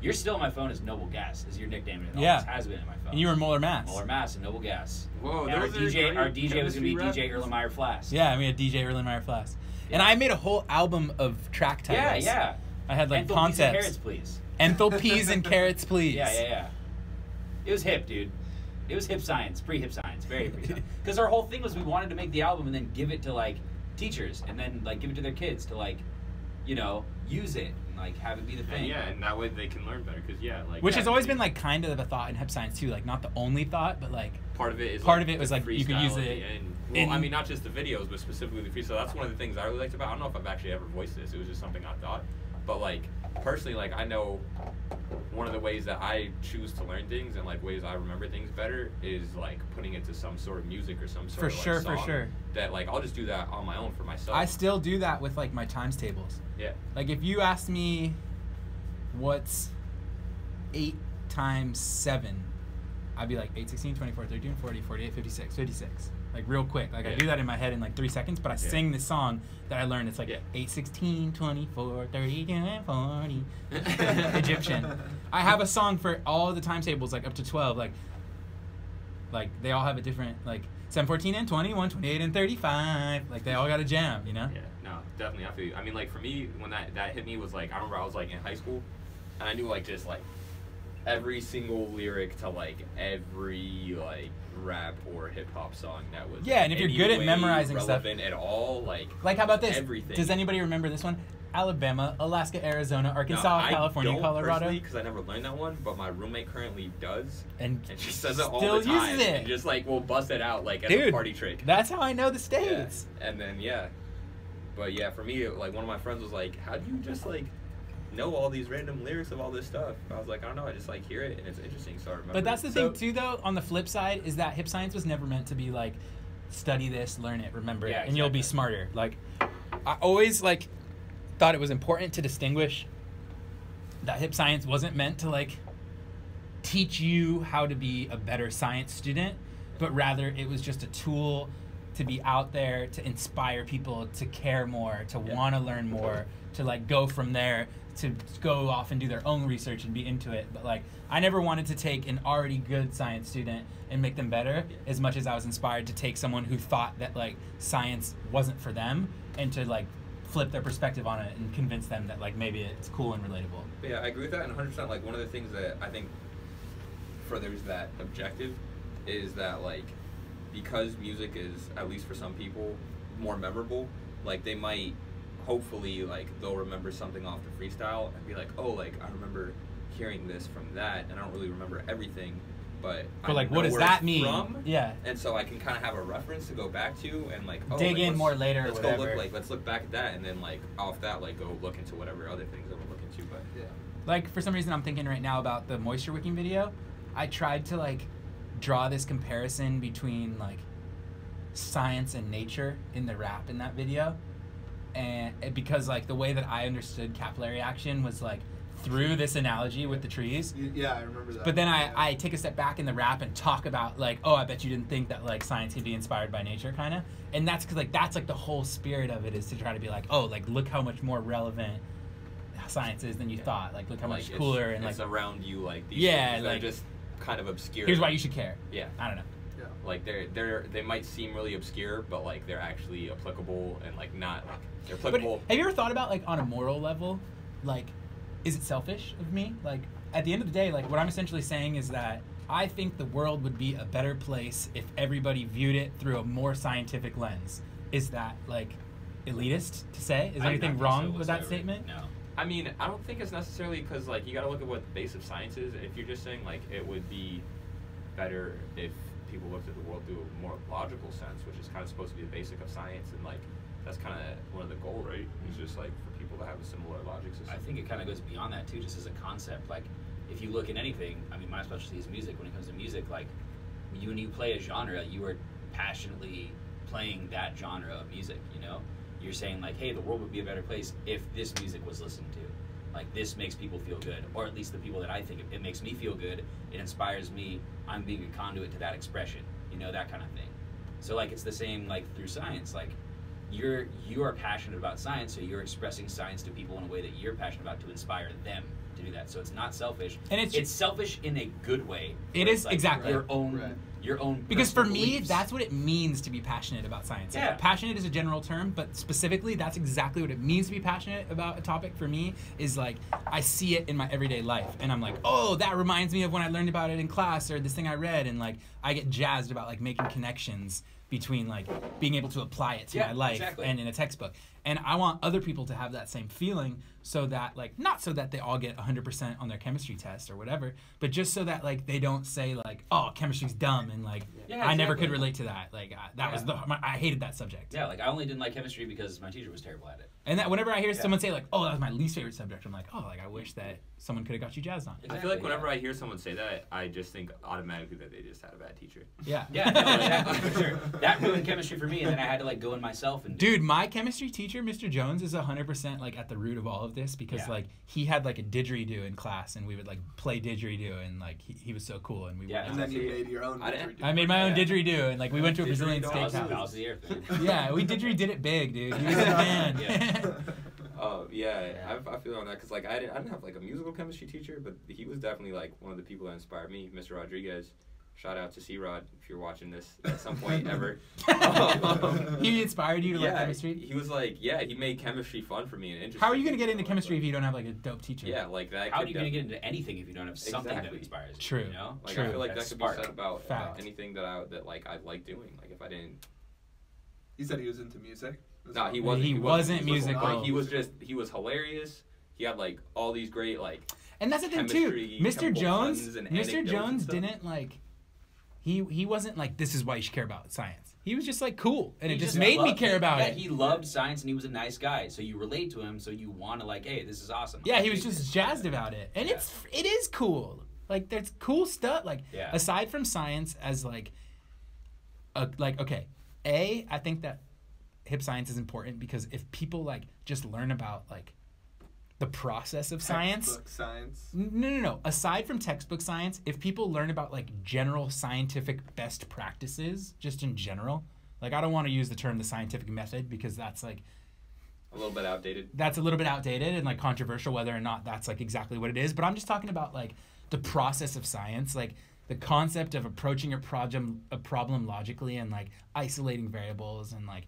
you're still on my phone as Noble Gas is your nickname and it Yeah. always has been in my phone. And you were Moeller Mass. Moeller Mass and Noble Gas. Whoa, And our those are DJ great was gonna be chemistry DJ Erlenmeyer Flask. Yeah, we had DJ Erlenmeyer Flask. And I made a whole album of track Yeah, titles. yeah. I had like Enthal Peas and concepts. Carrots, please. Enthal peas and carrots, please. Yeah. It was hip, dude. It was hip science, pre-hip science, very pre-science. Because our whole thing was we wanted to make the album and then give it to like teachers and then like give it to their kids to like, you know, use it and like have it be the thing. And that way they can learn better. Because Which has always been like kind of a thought in hip science too, like not the only thought, but like part of it is part of like it was the like you could freestyle use at it the end. Well, in- I mean, not just the videos, but specifically the freestyle. That's one of the things I really liked about. I don't know if I've actually ever voiced this. It was just something I thought. But like personally, like I know one of the ways that I choose to learn things and like ways I remember things better is like putting it to some sort of music or some sort For of like, sure, for song sure. That like I'll just do that on my own for myself. I still do that with like my times tables. Yeah. Like if you asked me what's 8 times 7, I'd be like 8, 16, 24, 32, 40, 48, 56, 56. Like real quick. Like I Yeah. do that in my head in like 3 seconds, but I sing this song that I learned. It's like Yeah. 8, 16, 24, 32, and 40. Egyptian. I have a song for all the times tables, like up to 12. Like they all have a different, like 7, 14, and 21, 28, and 35. Like they all got a jam, you know? Yeah, no, definitely. I feel you. I mean, like for me, when that hit me was like I remember I was like in high school, and I knew like just like every single lyric to like every like rap or hip hop song that was Yeah, and if you're good at any way memorizing stuff- relevant at all, like How about this? everything. Does anybody remember this one? Alabama, Alaska, Arizona, Arkansas, California, Colorado. Because I never learned that one, but my roommate currently does, And she says it all still the time. uses it. And just like we'll bust it out like as Dude, a party trick. That's how I know the Yeah. states. And then but yeah, for me, like one of my friends was like, "How do you just like know all these random lyrics of all this stuff?" I was like, "I don't know. I just like hear it and it's interesting, so I remember." But that's the it. thing too, though. On the flip side, is that hip science was never meant to be like, study this, learn it, remember Yeah, it, and you'll be exactly. smarter. Like, I always like thought it was important to distinguish that hip science wasn't meant to like teach you how to be a better science student, but rather it was just a tool to be out there to inspire people to care more, to want to learn more, to like go from there, to go off and do their own research and be into it. But like, I never wanted to take an already good science student and make them better as much as I was inspired to take someone who thought that like science wasn't for them and to like flip their perspective on it and convince them that like maybe it's cool and relatable. But yeah, I agree with that, and 100%. Like one of the things that I think furthers that objective is that like because music is, at least for some people, more memorable. Like they might, hopefully, like they'll remember something off the freestyle and be like, oh, like I remember hearing this from that, and I don't really remember everything, but I like, know what does where that it's mean? from, Yeah. and so I can kind of have a reference to go back to and like Dig in let's- more later or Let's whatever. go look let's look back at that, and then like off that like go look into whatever other things that we're looking to. But Yeah. Like, for some reason, I'm thinking right now about the moisture wicking video. I tried to, like, draw this comparison between, like, science and nature in the rap in that video. And because, like, the way that I understood capillary action was, like, through this analogy with the trees. Yeah, I remember that. But then Yeah. I take a step back in the rap and talk about, like, oh, I bet you didn't think that, like, science could be inspired by nature, kind of. And that's because, like, that's, like, the whole spirit of it is to try to be like, oh, like, look how much more relevant science is than you thought. Like, look how much it's- cooler and, it's like, around you, like these Yeah, things that like- are just kind of obscure. here's why you should care. Yeah. I don't know. Like they might seem really obscure, but like they're actually applicable and like not like they're But applicable. have you ever thought about, like, on a moral level, like, is it selfish of me? Like, at the end of the day, like, what I'm essentially saying is that I think the world would be a better place if everybody viewed it through a more scientific lens. Is that, like, elitist to say? Is there I do anything not think wrong so with that whatsoever. statement? No. I mean, I don't think it's necessarily because like you got to look at what the base of science is. If you're just saying like it would be better if people looked at the world through a more logical sense, which is kind of supposed to be the basic of science, and like that's kind of one of the goal, right? It's just like for people to have a similar logic system. I think it kind of goes beyond that too, just as a concept. Like, if you look at anything, I mean, my specialty is music. When it comes to music, like, when you play a genre, you are passionately playing that genre of music, you know? You're saying, like, hey, the world would be a better place if this music was listened to. Like, this makes people feel good, or at least the people that I think it makes me feel good, it inspires me, I'm being a conduit to that expression, you know, that kind of thing. So, like, it's the same, like, through science. Like, you are passionate about science, so you're expressing science to people in a way that you're passionate about to inspire them to do that. So it's not selfish. And it's selfish in a good way. It where is, it's like exactly. your own Right. your own Because for personal me, beliefs. that's what it means to be passionate about science. Like, Yeah. passionate is a general term, but specifically, that's exactly what it means to be passionate about a topic for me, is like, I see it in my everyday life, and I'm like, oh, that reminds me of when I learned about it in class, or this thing I read, and like, I get jazzed about like making connections between like being able to apply it to Yeah, my life exactly. and in a textbook. And I want other people to have that same feeling, so that like, not so that they all get 100% on their chemistry test or whatever, but just so that like they don't say like, oh, chemistry's dumb, and like, Yeah, I never exactly. could relate to that. Like, that was I hated that subject. Yeah, like, I only didn't like chemistry because my teacher was terrible at it. And that whenever I hear someone say like, oh, that was my least favorite subject, I'm like, oh, like I wish that someone could have got you jazzed on. I feel like whenever I hear someone say that, I just think automatically that they just had a bad teacher. Yeah. Yeah, no, exactly, for sure. That ruined chemistry for me, and then I had to like go in myself and Dude, my chemistry teacher, Mr. Jones, is 100% like at the root of all of this, because Yeah. like he had like a didgeridoo in class, and we would like play didgeridoo, and like he was so cool, and we Yeah, would, And then you made your own. I didn't- I made my own Yeah. didgeridoo, and like we went to a Brazilian Didgeridoo, that was steakhouse. the air thing. Yeah, we did it big, dude. He was the man. Yeah. I feel on that because like I didn't have like a musical chemistry teacher, but he was definitely like one of the people that inspired me, Mr. Rodriguez, Shout out to C-Rod if you're watching this at some point ever. He inspired you to like Yeah, chemistry? he was like, he made chemistry fun for me and interesting. How are you going to get into So, chemistry like, if you don't have like a dope teacher? Yeah, like that. How are could you going to get definitely- into anything if you don't have something that Exactly. inspires you? True. You know? Like True. I feel like That's that could be spark. said about Fact. anything that I like doing. Like if I didn't. You said he was into music? as No, well? he wasn't. He wasn't musical. Like, he was hilarious. He had like all these great like. And that's the thing Chemistry, too. Mr. chemical Jones, puns and Mr. anecdotes and Jones stuff. didn't like. He wasn't like, this is why you should care about science. He was just like cool, and He it just made me loved care about yeah, it. he loved science and he was a nice guy, so you relate to him, so you want to like, hey, this is awesome. Yeah, he was Take just this. jazzed about it, and Yeah. it is cool. Like there's cool stuff. Like Yeah. aside from science, as like, I think that hip science is important because if people like just learn about like the process of science. Textbook science. No. Aside from textbook science, if people learn about like general scientific best practices, just in general, like I don't want to use the term the scientific method because that's like A little bit outdated. that's a little bit outdated and like controversial whether or not that's like exactly what it is. But I'm just talking about like the process of science, like the concept of approaching a problem logically and like isolating variables and like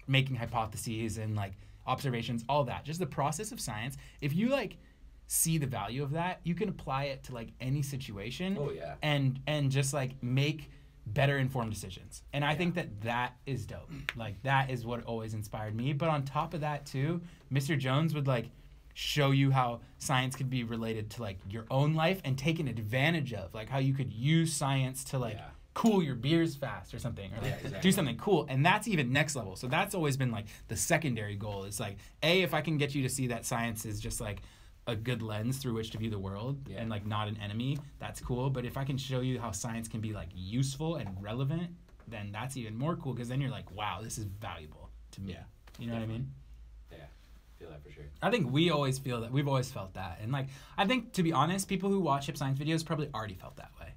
making hypotheses and like observations, all that. Just the process of science. If you like see the value of that, you can apply it to like any situation. Oh, yeah. And just like make better informed decisions. And I think that is dope. Like that is what always inspired me. But on top of that too, Mr. Jones would like show you how science could be related to like your own life and taken advantage of, like how you could use science to like Yeah. cool your beers fast or something, or like Yeah, exactly. do something cool. And that's even next level. So that's always been like the secondary goal is like, if I can get you to see that science is just like a good lens through which to view the world Yeah. and like not an enemy, that's cool. But if I can show you how science can be like useful and relevant, then that's even more cool because then you're like, wow, this is valuable to me. Yeah. You know what I mean? Yeah, feel that for sure. I think we always feel that. We've always felt that. And like, I think to be honest, people who watch hip science videos probably already felt that way.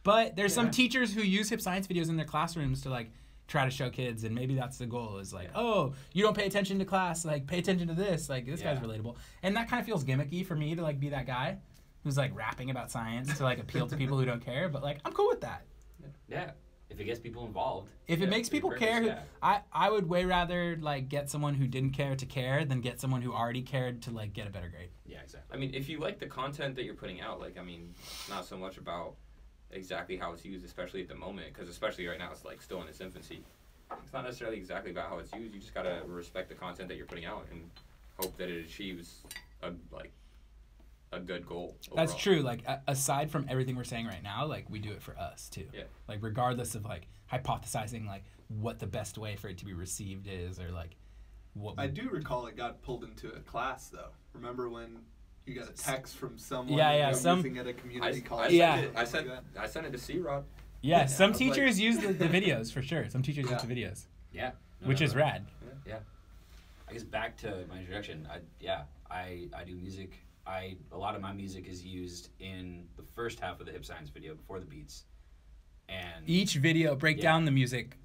But there's some teachers who use hip science videos in their classrooms to like try to show kids, and maybe that's the goal is like, oh, you don't pay attention to class, like pay attention to this, like this guy's relatable. And that kind of feels gimmicky for me to like be that guy who's like rapping about science to like appeal to people who don't care, but like I'm cool with that. Yeah, if it gets people involved. If it makes for your people purpose, care, yeah. I would way rather like get someone who didn't care to care than get someone who already cared to like get a better grade. Yeah, exactly. I mean, if you like the content that you're putting out, like, I mean, it's not so much about exactly how it's used, especially at the moment, because especially right now, it's like still in its infancy. It's not necessarily exactly about how it's used. You just gotta respect the content that you're putting out and hope that it achieves a good goal. That's overall. true. Like aside from everything we're saying right now, like we do it for us too. Yeah. Like regardless of like hypothesizing like what the best way for it to be received is, or like what. I do recall it got pulled into a class though. Remember when you got a text from someone using at a community college? I sent it to C-Rod. Yeah, some I was like- teachers use the videos for sure. Some teachers use the videos. Yeah. Which is rad. Yeah. I guess back to my introduction. I do music. A lot of my music is used in the first half of the hip science video before the beats. And Each video, break down the music,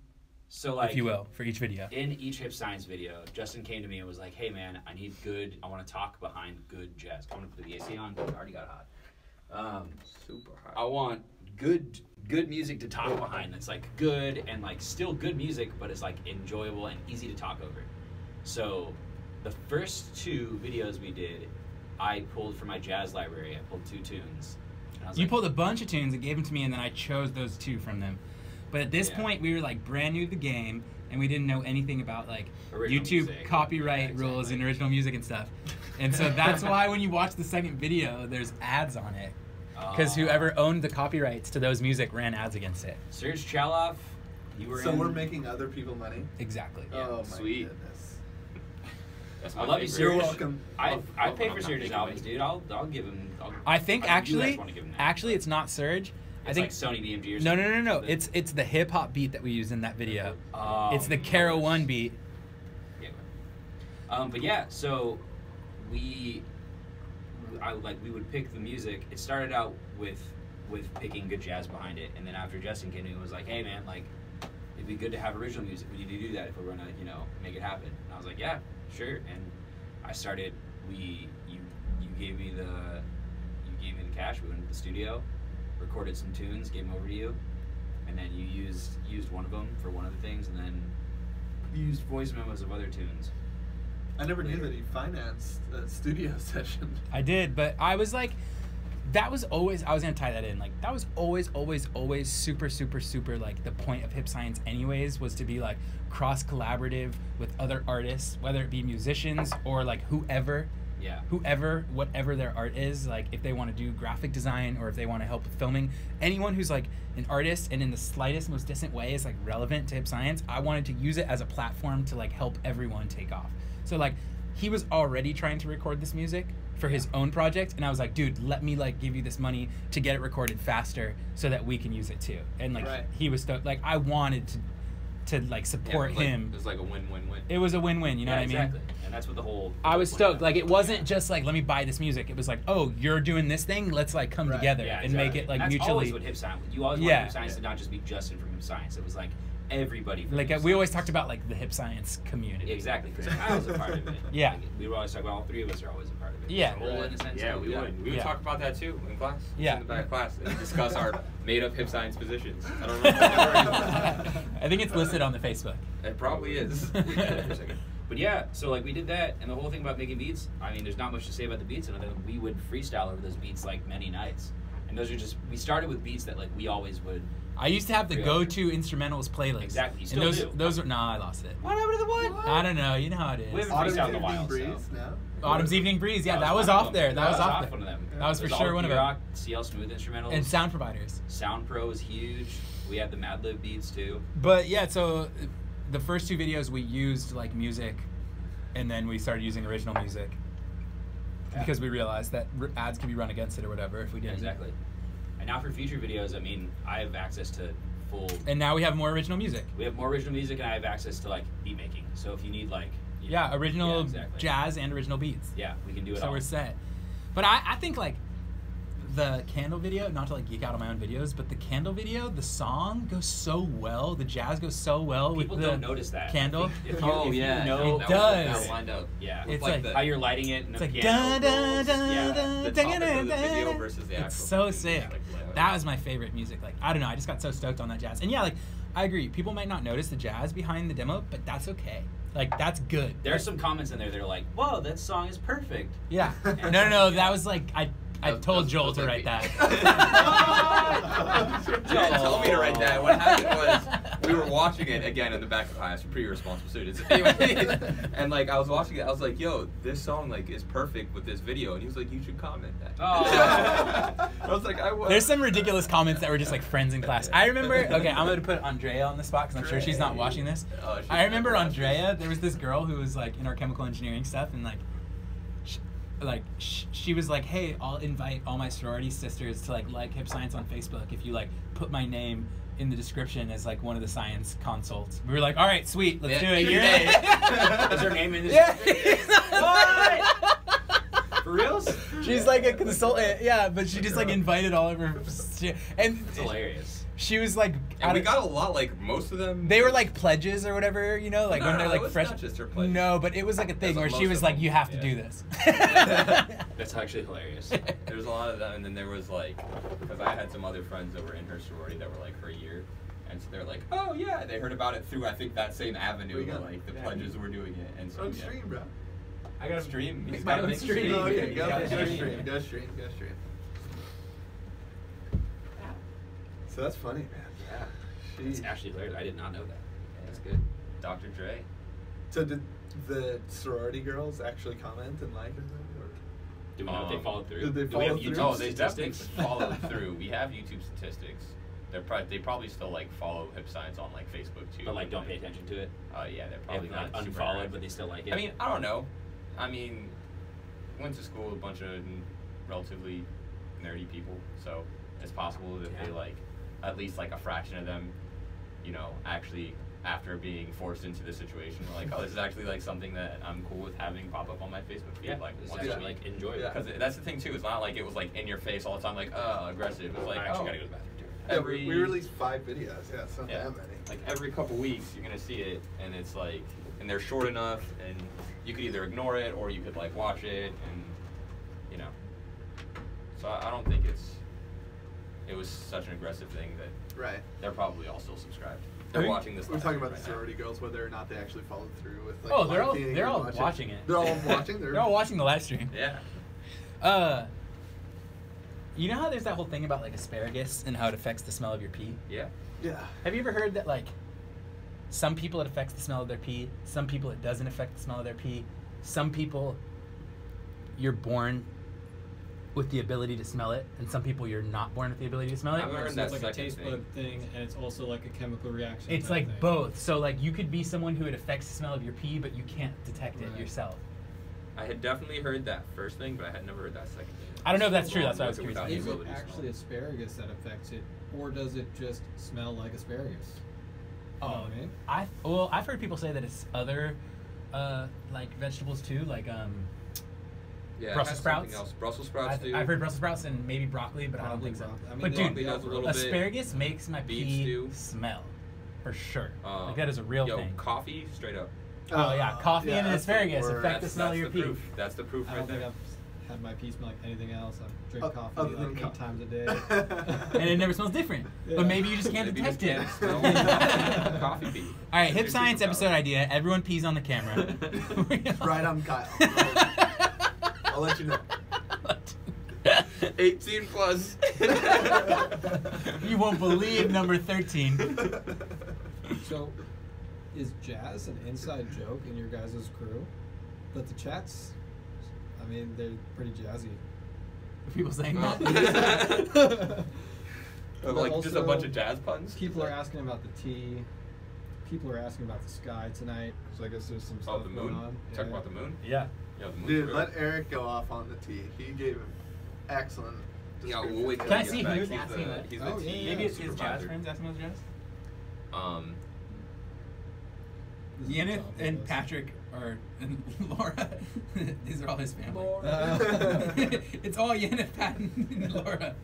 so like, if you will, for each video. in each hip science video, Justin came to me and was like, "Hey man, I want to talk behind good jazz. I want to put the AC on. It already got hot. Super hot. I want good music to talk behind that's like good and like still good music, but it's like enjoyable and easy to talk over." So the first two videos we did, I pulled from my jazz library. I pulled 2 tunes. And I was You like, pulled a bunch of tunes and gave them to me, and then I chose those 2 from them. But at this point, we were like brand new to the game, and we didn't know anything about like Original YouTube music. copyright Yeah, rules exactly. and original music and stuff. And so that's why when you watch the second video, there's ads on it. Because whoever owned the copyrights to those music ran ads against it. Serge Chaloff, you were So in. we're making other people money? Exactly. Oh my sweet. goodness. That's I my love you, favorite. Serge. You're welcome. I I'll pay put for on Serge's that albums, big dude. I'll give him. I think you guys actually, wanna give him that, actually, but it's not Surge. I it's think like Sony BMG or no, something. no. It's the hip hop beat that we use in that video. Oh, It's the Caro One beat. Yeah. But yeah, so we would pick the music. It started out with picking good jazz behind it, and then after Justin came in, it was like, hey man, like it'd be good to have original music. We need to do that if we're gonna, make it happen. And I was like, yeah, sure. And I started. You gave me the cash. We went to the studio, recorded some tunes, gave them over to you, and then you used one of them for one of the things, and then used voice memos of other tunes. I never knew that he financed a studio session. I did, but I was like, that was always, I was gonna tie that in, like, that was always super, super, super, like, the point of Hip Science anyways, was to be, like, cross-collaborative with other artists, whether it be musicians or, like, whoever, whatever their art is, like, if they want to do graphic design or if they want to help with filming, anyone who's, like, an artist and in the slightest, most distant way is, like, relevant to Hip Science, I wanted to use it as a platform to, like, help everyone take off. So, like, he was already trying to record this music for his own project, and I was like, dude, let me, like, give you this money to get it recorded faster so that we can use it too. And, like, he was like, I wanted to like support him. It was like a win-win-win. It was a win-win, you know what I mean? Exactly. And that's what the whole I was stoked. Like, it wasn't just like, let me buy this music. It was like, oh, you're doing this thing, let's, like, come together and make it, like, and that's mutually. always what Hip Science. You always want Hip Science to not just be Justin from Hip Science. It was like everybody from like, Hip we always Science. talked about, like, the Hip Science community. Exactly, because Kyle's a part of it. Yeah. Like, we were always talking about all three of us are always a part of it. Yeah. It's a whole in a sense. Yeah, we would. We would talk about that too in class. Yeah. In the back of class, and discuss our made-up Hip Science positions. I don't remember. I think it's listed on the Facebook. It probably is. We did it for a second. But yeah, so, like, we did that, and the whole thing about making beats, I mean, there's not much to say about the beats, and then we would freestyle over those beats, like, many nights. And those are just, we started with beats that, like, we always would. I used to have the go-to instrumentals playlist. Exactly, you and those, still do. those were, nah, I lost it. What happened to the what? I don't know, you know how it is. We haven't freestyled in a while, so. Autumn's Evening Breeze, yeah, that was off there. That was off there. One of them. That was for There's sure all one of Rock, them. CL Smooth instrumentals. And Sound Providers. Sound Pro is huge. We had the Mad Lib beats too. But yeah, so the first two videos we used, like, music, and then we started using original music because we realized that ads could be run against it or whatever if we didn't. Exactly. And now for future videos, I mean, I have access to full. And now we have more original music. We have more original music, and I have access to, like, beat making. So if you need, like, you yeah, know, original exactly. jazz and original beats. Yeah, we can do it so all. we're set. But I think, like, the Candle video, not to, like, geek out on my own videos, but the Candle video, the song goes so well, the jazz goes so well People with the don't notice that. Candle. If you know, it does. That lined up. Yeah, It's like like how you're lighting it and it's the like piano rolls. The topic of the video versus the actual. It's so fucking sick. music, like, That was my favorite music. Like, I don't know, I just got so stoked on that jazz. And yeah, like, I agree. People might not notice the jazz behind the demo, but that's okay. Like, that's good. There's some comments in there that are like, "Whoa, that song is perfect." Yeah. No, that was like I told that Joel was to like write that. You didn't tell me to write that. What happened was we were watching it again in the back of class. We're pretty responsible students. Anyways, and, like, I was watching it. I was like, "Yo, this song, like, is perfect with this video." And he was like, "You should comment that." Oh. I was like, "I will." There's some ridiculous comments that were just like friends in class. I remember. Okay, I'm gonna put Andrea on the spot because I'm sure she's not watching this. Oh, she's I remember never watching Andrea. There was this girl who was like in our chemical engineering stuff, and like she was like, "Hey, I'll invite all my sorority sisters to like Hip Science on Facebook if you, like, put my name in the description as, like, one of the science consults." We were like, "All right, sweet, let's do it." You're in. Is her name in this? Yeah. For reals? She's like a consultant, yeah, but she just, like, invited all of her and It's hilarious. she was like, And we got a lot, like, most of them. they were like pledges or whatever, you know, like when they're it like was fresh. not just her pledges. No, but it was like a thing It was, where like, she most was of like, them. "You have to Yeah. do this." That's actually hilarious. There was a lot of them, and then there was, like, because I had some other friends that were in her sorority that were, like, her year, and so they're like, "Oh yeah," they heard about it through, I think, that same avenue, where, like, the pledges were doing it, and so On yeah. stream, bro. I got a stream. He's got a stream. Oh, okay, He's go got a stream. Go stream. So that's funny, man. Yeah. It's actually hilarious. I did not know that. That's good. Dr. Dre. So did the sorority girls actually comment and like it? Or? Do we know if they followed through? Did they Do we have follow through? YouTube Oh, they definitely statistics? followed through. We have YouTube statistics. They probably still, like, follow Hip Science on, like, Facebook too. But, like, don't pay attention to it. Yeah, they're probably If not not super unfollowed, active. but they still like it. I mean, I don't know. I mean, went to school with a bunch of relatively nerdy people, so it's possible that they, like, at least, like, a fraction of them, you know, actually, after being forced into the situation, were like, "Oh, this is actually, like, something that I'm cool with having pop up on my Facebook feed." Yeah, Like, it's once a actually, week. like, enjoy it. Because that's the thing too. It's not like it was, like, in your face all the time, like, aggressive. It was like, I actually oh, gotta go to the bathroom too. Yeah, every we released 5 videos. Yeah, it's not Yeah. that many. like every couple weeks you're gonna see it, and it's like, and they're short enough, and you could either ignore it or you could, like, watch it, and you know. So I don't think it's it was such an aggressive thing that Right. they're probably all still subscribed. They're Are watching this. We're live talking about right the now. sorority girls, whether or not they actually followed through with like. Oh, liking they're and all watching it. They're all watching. They're all watching the live stream. Yeah. You know how there's that whole thing about like asparagus and how it affects the smell of your pee? Yeah. Yeah. Have you ever heard that like some people it affects the smell of their pee, some people it doesn't affect the smell of their pee, some people you're born with the ability to smell it, and some people you're not born with the ability to smell it? I've heard So that it's like a second taste thing. bud thing, and it's also like a chemical reaction. It's type like thing. both. So like you could be someone who it affects the smell of your pee, but you can't detect it Right. yourself. I had definitely heard that first thing, but I had never heard that second thing. I don't know if that's true. That's why I was With or curious. without the Is ability it to actually smell. asparagus that affects it, or does it just smell like asparagus? You know what I mean? I've heard people say that it's other like vegetables too, like Yeah, it Brussels has sprouts? something else. Brussels sprouts do. I've heard Brussels sprouts and maybe broccoli, but I don't Probably think so. broccoli. I mean, But they- dude, Broccoli does a little bit. asparagus makes my Beets pee do. smell, for sure. Like that is a real yo, thing. coffee, straight up. Oh yeah, coffee yeah, and an that's the asparagus word. affect the smell of your the pee. proof. That's the proof I right don't think there. I've had my pee smell like anything else. I drink Oh, coffee other than like 8 times a day. And it never smells different. Yeah. But maybe you just can't Maybe you just detect can't it. smell coffee pee. All right, Your hip science superpower. episode idea. Everyone pees on the camera. Right on Kyle. I'll let you know. 18 plus. You won't believe number 13. So, is jazz an inside joke in your guys' crew? But the chats, I mean, they're pretty jazzy. People saying Oh. that. But Like just a also, bunch of jazz puns. People are asking about the tea. People are asking about the sky tonight. So I guess there's some Oh, stuff the going moon. on. Talk Yeah. about the moon. Yeah. Yeah, the moon's Dude, real. let Eric go off on the tee. He gave an excellent. Yeah, description. we'll wait till Can I he gets see back. who's He's asking the- that? He's Oh, the yeah, team Maybe it's his jazz supervisor. friends asking those jazz. This is Yeneth on top of and this. Patrick are and Laura. These are all his family. It's all Yeneth, Pat, and Laura.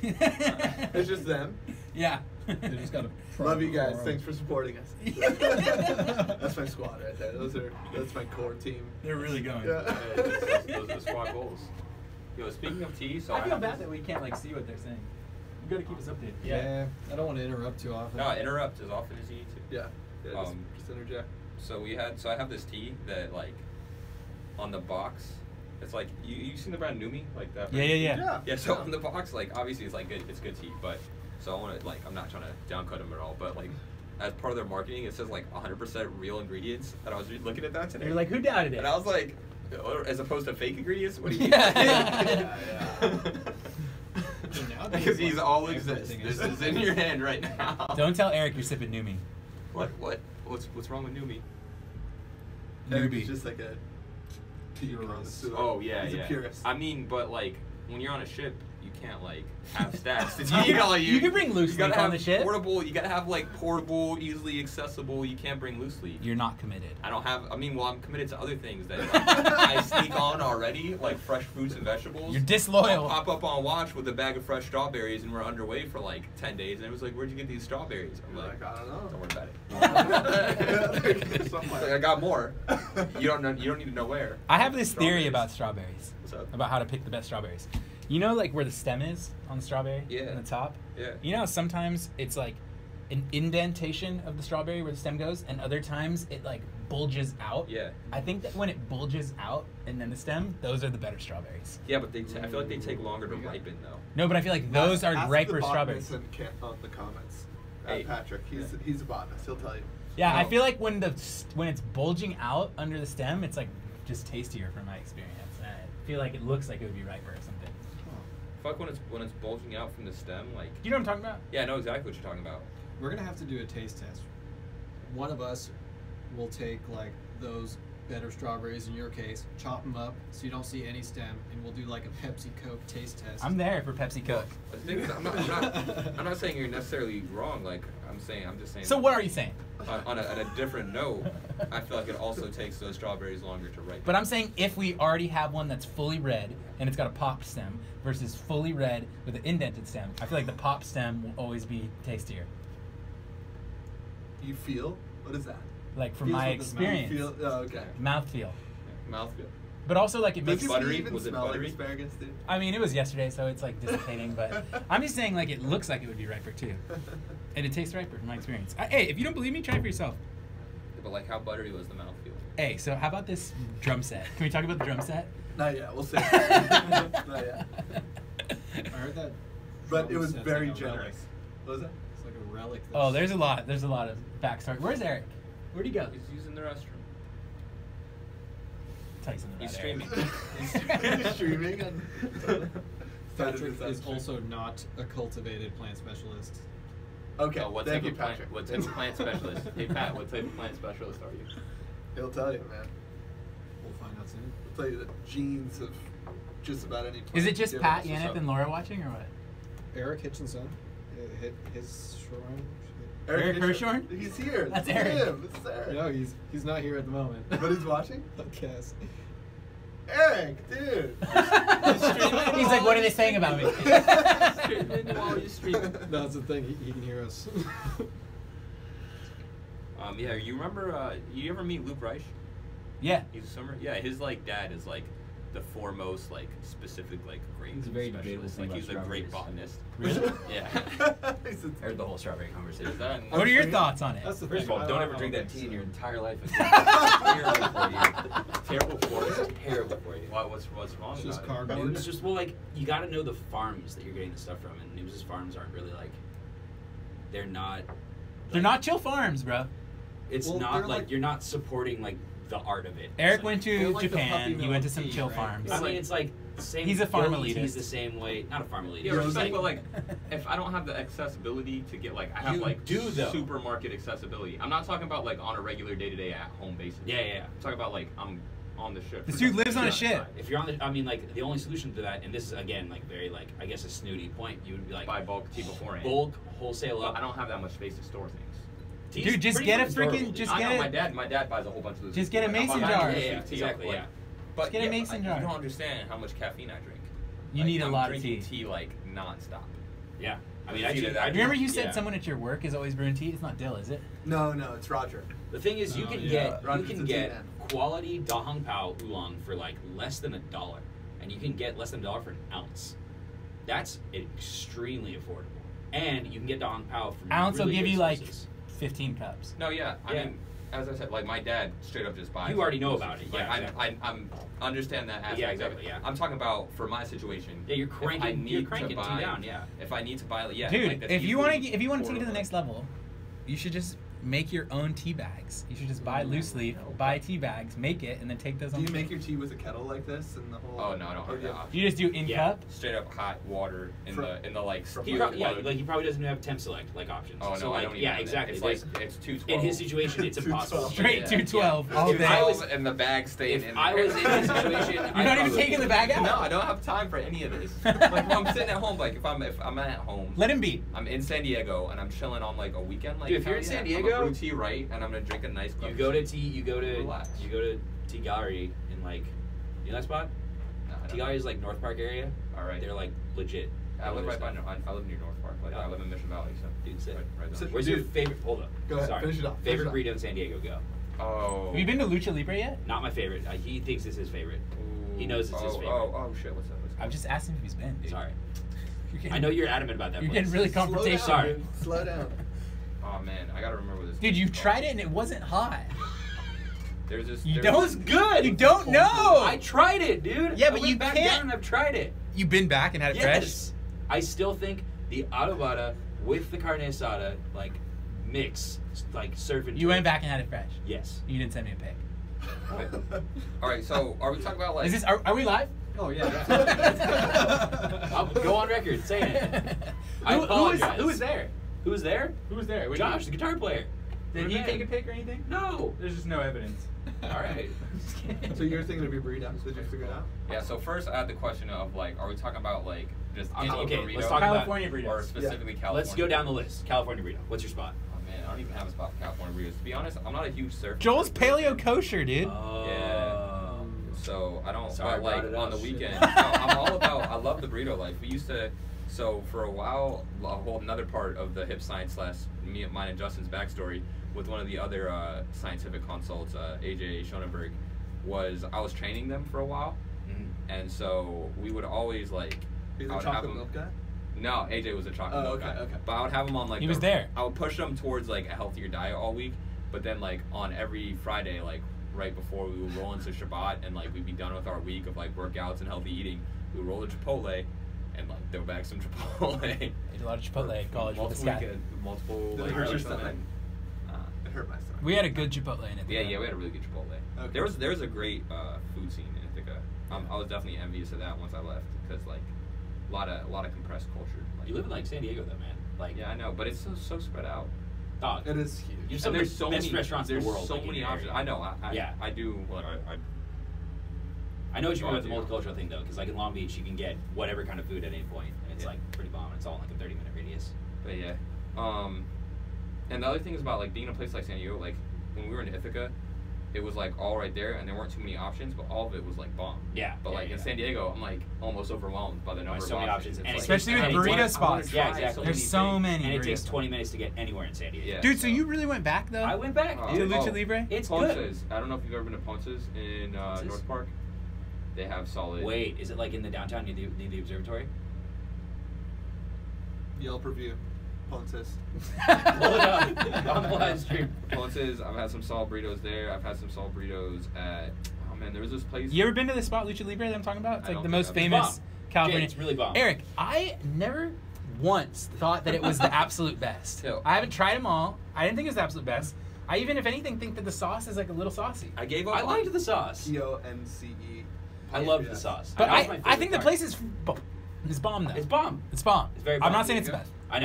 It's just them. Yeah. They just got a Love you guys. private Thanks for supporting us. That's my squad right there. That's my core team. They're really going. Yeah. Those are the squad goals. Yo, speaking of tea, so I feel have bad this- that we can't like see what they're saying. You gotta keep us updated. Yeah. I don't want to interrupt too often. No, interrupt as often as you need to. Yeah. Yeah. Just interject. So I have this tea that like on the box, it's like you seen the brand Numi, like that. Yeah, brand? yeah, yeah. Yeah. Yeah, so on the box, like obviously it's like it's good tea, but so I want to like I'm not trying to downcut them at all, but like as part of their marketing, it says like 100% real ingredients, and I was looking at that today. You're like, who doubted it? and I was like, as opposed to fake ingredients, what do you mean? Yeah. Nowadays, Because these like, all exist. everything This is- is in your hand right now. Don't tell Eric you're sipping Numi. What's wrong with Numi? Eric Newbie. is just like a tea connoisseur. Oh yeah, He's yeah. a purist. I mean, but like when you're on a ship, you can't like have stacks. You can bring loose You gotta leaf on have the ship. portable. You gotta have like portable, easily accessible. You can't bring loose leaf. You're not committed. I don't have. I mean, well, I'm committed to other things that like, I sneak on already, like fresh fruits and vegetables. You're disloyal. I'll pop up on watch with a bag of fresh strawberries, and we're underway for like 10 days. And it was like, "Where'd you get these strawberries?" I'm You're like, like, I don't know. "Don't worry about it." Somewhere. Like, I got more. You don't know. You don't need to know where. I have this theory Strawberries. about strawberries. What's up? About how to pick the best strawberries. You know, like where the stem is on the strawberry? Yeah. On the top? Yeah. You know how sometimes it's like an indentation of the strawberry where the stem goes, and other times it like bulges out? Yeah. I think that when it bulges out and then the stem, those are the better strawberries. Yeah, but I feel like they take longer to ripen though. No, but I feel like those are Ask riper the strawberries. botanist on the comments. Hey. Patrick, he's a botanist. He'll tell you. Yeah, I No. feel like when it's bulging out under the stem, it's like just tastier from my experience. I feel like it looks like it would be riper or something. Fuck when it's bulging out from the stem, like. Do you know what I'm talking about? Yeah, I know exactly what you're talking about. We're gonna have to do a taste test. One of us will take like those better strawberries in your case, chop them up so you don't see any stem, and we'll do like a Pepsi Coke taste test. I'm there for Pepsi Coke. The thing is, I'm not saying you're necessarily wrong. Like I'm just saying. So what are you saying? On a different note, I feel like it also takes those strawberries longer to ripen. But I'm saying if we already have one that's fully red and it's got a popped stem versus fully red with an indented stem, I feel like the popped stem will always be tastier. You feel? What is that? Like from Feels my with the mouth. experience. Oh, okay. Mouthfeel. Mouthfeel. But also, like, it Does makes. it buttery? even Was it smell like buttery? asparagus, dude? I mean, it was yesterday, so it's like dissipating. But I'm just saying, like, it looks like it would be riper too, and it tastes riper from my experience. Hey, if you don't believe me, try it for yourself. But like, how buttery was the mouthfeel? Hey, so how about this drum set? Can we talk about the drum set? Not yet. We'll save it. Not yet. I heard that. But drum it was set's very like a relic. generous. What was that? It's like a relic. Oh, there's a lot. There's a lot of backstory. Where's Eric? Where'd he go? He's using the restroom. Tell you something He's about streaming. Eric. He's streaming on. Patrick is also not a cultivated plant specialist. Okay. What Thank type you, of plant? Patrick. What type of plant specialist? Hey Pat, what type of plant specialist are you? He'll tell you, man. We'll find out soon. He'll tell you the genes of just about any. Is it plant just you Pat, deal with. Yaneth, and Laura watching, or what? Eric Hitchinson, his shrine. Eric Hirschhorn? Hirschhorn? He's here. That's It's Eric. him. It's Eric. No, he's not here at the moment. But he's watching? I guess. Eric, dude. He's like, what are they saying about me? Streaming while you stream. No, that's the thing. He can hear us. Yeah, you remember? You ever meet Luke Reich? Yeah. He's a swimmer. Yeah, his like dad is like the foremost like specific like grain He's a very debatable specialist. thing Like about he's a great strawberries. botanist. Really? Yeah. I heard the whole strawberry conversation. Is that? What are your thoughts on it? That's the First thing. of all, I don't I ever drink that think tea in so. your entire life. It's terrible for you. Terrible for It's it. terrible for you. Why? What's wrong It's about just it? carb. No, it's just, well, like, you got to know the farms that you're getting the stuff from, and Nibs' farms aren't really like, they're not. They're not chill farms, bro. It's Well, not they're like, like- you're not supporting like the art of it. Eric It's went They're to like the puppy Japan. He milk went to some tea, chill right? farms. I mean, it's like same. He's a farm Billy T's elitist. the same way. Not a farm elitist. Yeah, You're it's like- like, but like, if I don't have the accessibility to get like, I have You like do, though. supermarket accessibility. I'm not talking about like on a regular day-to-day at-home basis. Yeah, yeah, yeah. I'm talking about like I'm on the ship. This for dude something lives on a else. ship. If you're on the, I mean, like the only solution to that, and this is again like very like I guess a snooty point, you would be like Buy bulk tea beforehand. bulk wholesale But up. I don't have that much space to store things. Tea's Dude, just pretty get a fucking storable, freaking- dude. just I get know it- my dad buys a whole bunch of those. Just get a Like, I'm mason buying jar. a Yeah, yeah, tea, exactly, like- yeah. But Just get a yeah, mason but jar. You don't understand how much caffeine I drink. You Like, need a I'm lot of drinking tea. like nonstop. Yeah, I mean, It's either that- Remember you said yeah. someone at your work is always brewing tea? It's not Dill, is it? No, it's Roger. The thing is, you Oh, can yeah. get Roger's you a can tea get man. quality Da Hong Pao oolong for like less than $1, and you can get less than $1 for an ounce. That's extremely affordable, and you can get Da Hong Pao from Ounce will really give good you like sources. 15 cups. No, yeah. I Yeah. mean, as I said, like my dad straight up just buys. You already it. know about it, Like, yeah, exactly. I'm understand that aspect. Yeah, of exactly, it. yeah. I'm talking about for my situation. Yeah, you're if I cranking. need You're to cranking tea buy- down. Yeah. If I need to buy, yeah. Dude, like, that's if you want to easily take it to the affordable. next level, you should just make your own tea bags. You should just buy Mm, loose leaf, no. buy tea bags, make it, and then take those Do on. you the make go. your tea with a kettle like this and the whole? Oh no, I don't or have do you- that. You just do in Yeah. cup? Straight up hot water in From- the like. from He steel probably, yeah, water. like he probably doesn't even have temp select like options. Oh no, so, I like, don't even. yeah, have that. exactly. It's Like, like it's 212. in his situation, it's impossible. 212. Straight Yeah. 212 all If day. I was- and the bag staying If in I there. was in his situation, You're not even taking the bag out? No, I don't have time for any of this. Like when I'm sitting at home, like if I'm at home, Let him be. I'm in San Diego and I'm chilling on like a weekend. Like Dude, if you're hell in San yeah, I'm Diego- gonna brew tea right, and I'm gonna drink a nice. You cup go of to tea. tea. You go to Relax. Tea Gallery in like, you know that spot? No, I don't Tea know. Gallery is like North Park area. All right. They're like legit. I live right by. Stuff. I live near North Park. Like Yeah. I live in Mission Valley, so Dude, sick. right So- down. Where's your Dude. favorite? Hold up. Go ahead, Sorry. finish it off, finish Favorite it off. burrito in San Diego? Go. Oh. Have you been to Lucha Libre yet? Not my favorite. He thinks it's his favorite. Ooh. He knows it's his favorite. Oh shit! What's up? I've just asked him if he's been. Dude. Sorry. You're getting- I know you're adamant about that. You're place. getting really Slow down, confrontational. Sorry. dude. Slow down. Oh man, I gotta remember this. Dude, you place tried called. it and it wasn't hot. There's this. You there's don't. this- good. You don't know. I tried it, dude. Yeah, I but went you back can't- down and I've tried it. You've been back and had it fresh. Yes. I still think the adobada with the carne asada like mix like surfing. You went back and had it fresh. Yes. You didn't send me a pic. All right, so are we talking about like? Is this? Are we live? Oh yeah. I'll go on record saying it. I apologize. Who was there? Who was there? Who was there? Josh, the guitar player. Did he take a pic or anything? No. There's just no evidence. All right. So you're thinking of your burritos? Did you figure it out? Yeah. So first, I had the question of like, are we talking about like just any Okay, burrito, let's talk about California burritos. or specifically California? Let's go down the list. California burrito. What's your spot? Oh man, I don't even have a spot for California burritos. To be honest, I'm not a huge surfer. Joel's paleo kosher, dude. Oh. So I don't. Sorry, but like brought it on up. the weekend, no, I'm all about. I love the burrito life. We used to. So for a while, a whole another part of the hip science / mine and Justin's backstory with one of the other scientific consults, AJ Schonenberg. was I was training them for a while, and so we would always like. He's I a would have chocolate them- milk guy? No, AJ was a chocolate milk guy. okay. But I would have them on like. He was there. I would push them towards like a healthier diet all week, but then like on every Friday, like right before we would roll into Shabbat and like we'd be done with our week of like workouts and healthy eating, we would roll to Chipotle, and like throw back some Chipotle. Ate a lot of Chipotle in college with this guy. Multiple Did it like hurt your weeks stomach? and then, It hurt my stomach. We had a good Chipotle in it. yeah, we had a really good Chipotle. Okay. There's a great food scene in Ithaca. I was definitely envious of that once I left because like a lot of compressed culture. Like, You live in like San Diego though, man. Like, yeah, I know, but it's so spread out. dog. It is huge. You're And some of there's the so best many restaurants in there's the world. so like, in many your options. area. I know. Yeah. I do. Well, I know what you mean with the Oh, multicultural thing though, because like in Long Beach, you can get whatever kind of food at any point, and it's Yeah. like pretty bomb. It's all in like a 30-minute radius. But yeah. And the other thing is about like being in a place like San Diego. Like when we were in Ithaca, it was like all right there, and there weren't too many options, but all of it was like bomb. Yeah. But like in San Diego, I'm like almost overwhelmed by the number so of many options. options, It's and like- Especially with and it burrito takes- spots. Yeah, exactly. There's so many. And it burrito takes spots. 20 minutes to get anywhere in San Diego. Yeah. Dude, so you really went back though? I went back, Oh, to dude. Lucha Libre? It's Ponce's. good. I don't know if you've ever been to Ponce's in Ponce's? North Park. They have solid. Wait, is it like in the downtown near the observatory? Yelp review. Ponce's. Pull it up on the live stream. Ponce's. I've had some solid burritos there. I've had some solid burritos at. Oh man, there was this place. You ever been to the spot Lucha Libre that I'm talking about? It's I like don't the think most I've been. famous Bomb. California. Jay, it's really bomb. Eric, I never once thought that it was the absolute best. Yo. I haven't tried them all. I didn't think it was the absolute best. I even, if anything, think that the sauce is like a little saucy. I gave up. I on- liked the sauce. Ponce. I loved Yeah. the sauce. But That was my I favorite think the part. place is it's bomb though. It's bomb. It's bomb. It's very I'm bomb. not saying it's There the you best. I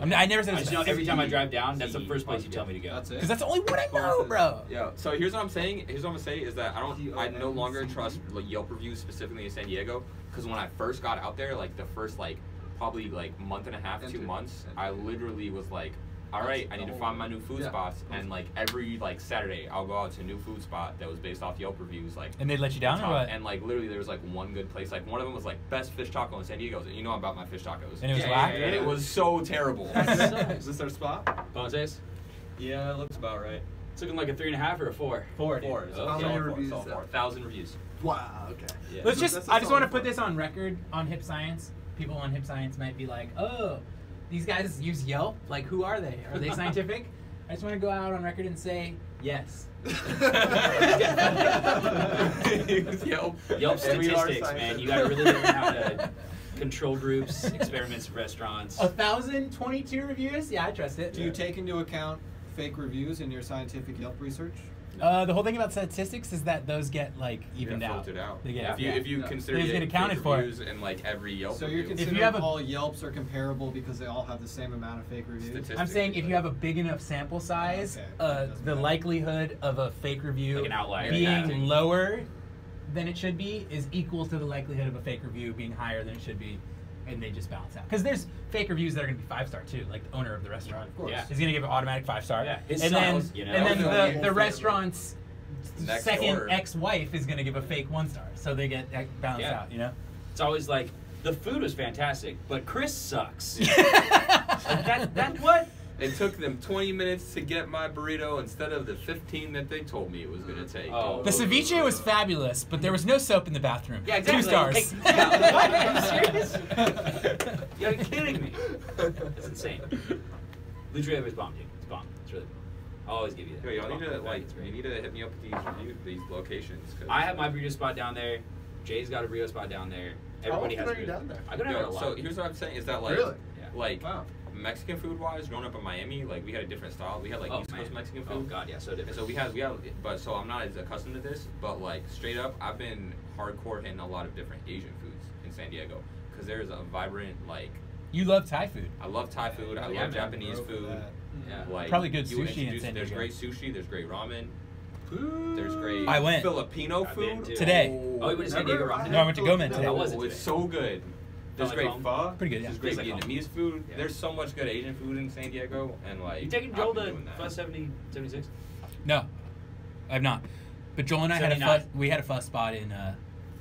know. I never said I it's just the know best. every time I drive down, that's the CE. first place you tell me to go. That's it. Because that's the only one I know, bro. Yeah. So here's what I'm saying. Here's what I'm gonna say is that I no longer trust like Yelp reviews specifically in San Diego because when I first got out there, like the first like probably like month and a half, 2 months, I literally was like, all right, I need to find my new food spots, and like every like Saturday I'll go out to a new food spot that was based off Yelp reviews, like. And they let you down or what? And like literally there was like one good place, like one of them was like best fish taco in San Diego, and you know about my fish tacos. And it was whack? And it was so terrible. Is this our spot? Ponce's? Yeah, it looks about right. It's looking like a 3.5 or a 4. 4. Oh, How okay. many reviews? 1,000 reviews. Wow. Okay. Yeah. Let's That's just, a I just want to solid put one. this on record on Hip Science. People on Hip Science might be like, oh, these guys use Yelp? Like, who are they? Are they scientific? I just want to go out on record and say, yes. Yelp. Yelp And we are statistics, man. You gotta really learn how to control groups, experiments of restaurants. 1,022 reviews? Yeah, I trust it. Do you take into account fake reviews in your scientific Yelp research? The whole thing about statistics is that those get like evened out. Filtered out. They get, If you consider They just get it accounted fake for. reviews in like every Yelp So you're review. considering have a- all Yelps are comparable because they all have the same amount of fake reviews? Statistics. I'm saying if you have a big enough sample size, Okay. Doesn't the matter. likelihood of a fake review Like an outlier. being Yeah. lower than it should be is equal to the likelihood of a fake review being higher than it should be, and they just balance out. Because there's fake reviews that are going to be 5-star too, like the owner of the restaurant. Of course. Yeah. He's going to give it automatic 5-star. Yeah, his and then, styles, you know. and then Also, the restaurant's Next second door. ex-wife is going to give a fake 1-star, so they get balanced Yeah. out. You know. It's always like, the food was fantastic, but Chris sucks. that what? It took them 20 minutes to get my burrito instead of the 15 that they told me it was gonna take. Oh. The ceviche was fabulous, but there was no soap in the bathroom. Yeah, exactly. 2 stars. Like, yeah, what? Are you serious? You're kidding me. That's insane. Lucha Libre is bomb, dude. It's bomb. It's really bomb. I'll always give you that. Yo, y'all need to Bomb. like, It's great. you need to hit me up with these locations. 'Cause, I have my burrito spot down there. Jay's got a burrito spot down there. Everybody often has are you burrito. down there? I go down there a Yo, lot. so here's what I'm saying is that like, Really? Yeah. like Wow. Mexican food wise, growing up in Miami, like we had a different style. We had like East Coast Mexican food. Oh god, yeah, so And different. so we had, but so I'm not as accustomed to this, but like straight up, I've been hardcore hitting a lot of different Asian foods in San Diego because there's a vibrant like. You love Thai food. I love Thai food. I Yeah, love man. Japanese Bro, for food. that. Yeah. Like Probably good you sushi in introduce- San There's Diego. great sushi. There's great ramen. There's great I went. Filipino I've been food too. Today. Oh, you went to San Diego Never- ramen? No, I went to Gomen No, today. How was it Oh, today? it's so good. There's like great home? pho. Pretty good, yeah. There's great Tastes like home. Vietnamese food. Yeah. There's so much good Asian food in San Diego, and like You taking I've Joel been to doing that. Fuss 76? No, I've not. But Joel and I had a 79. fuss. We had a fuss spot in.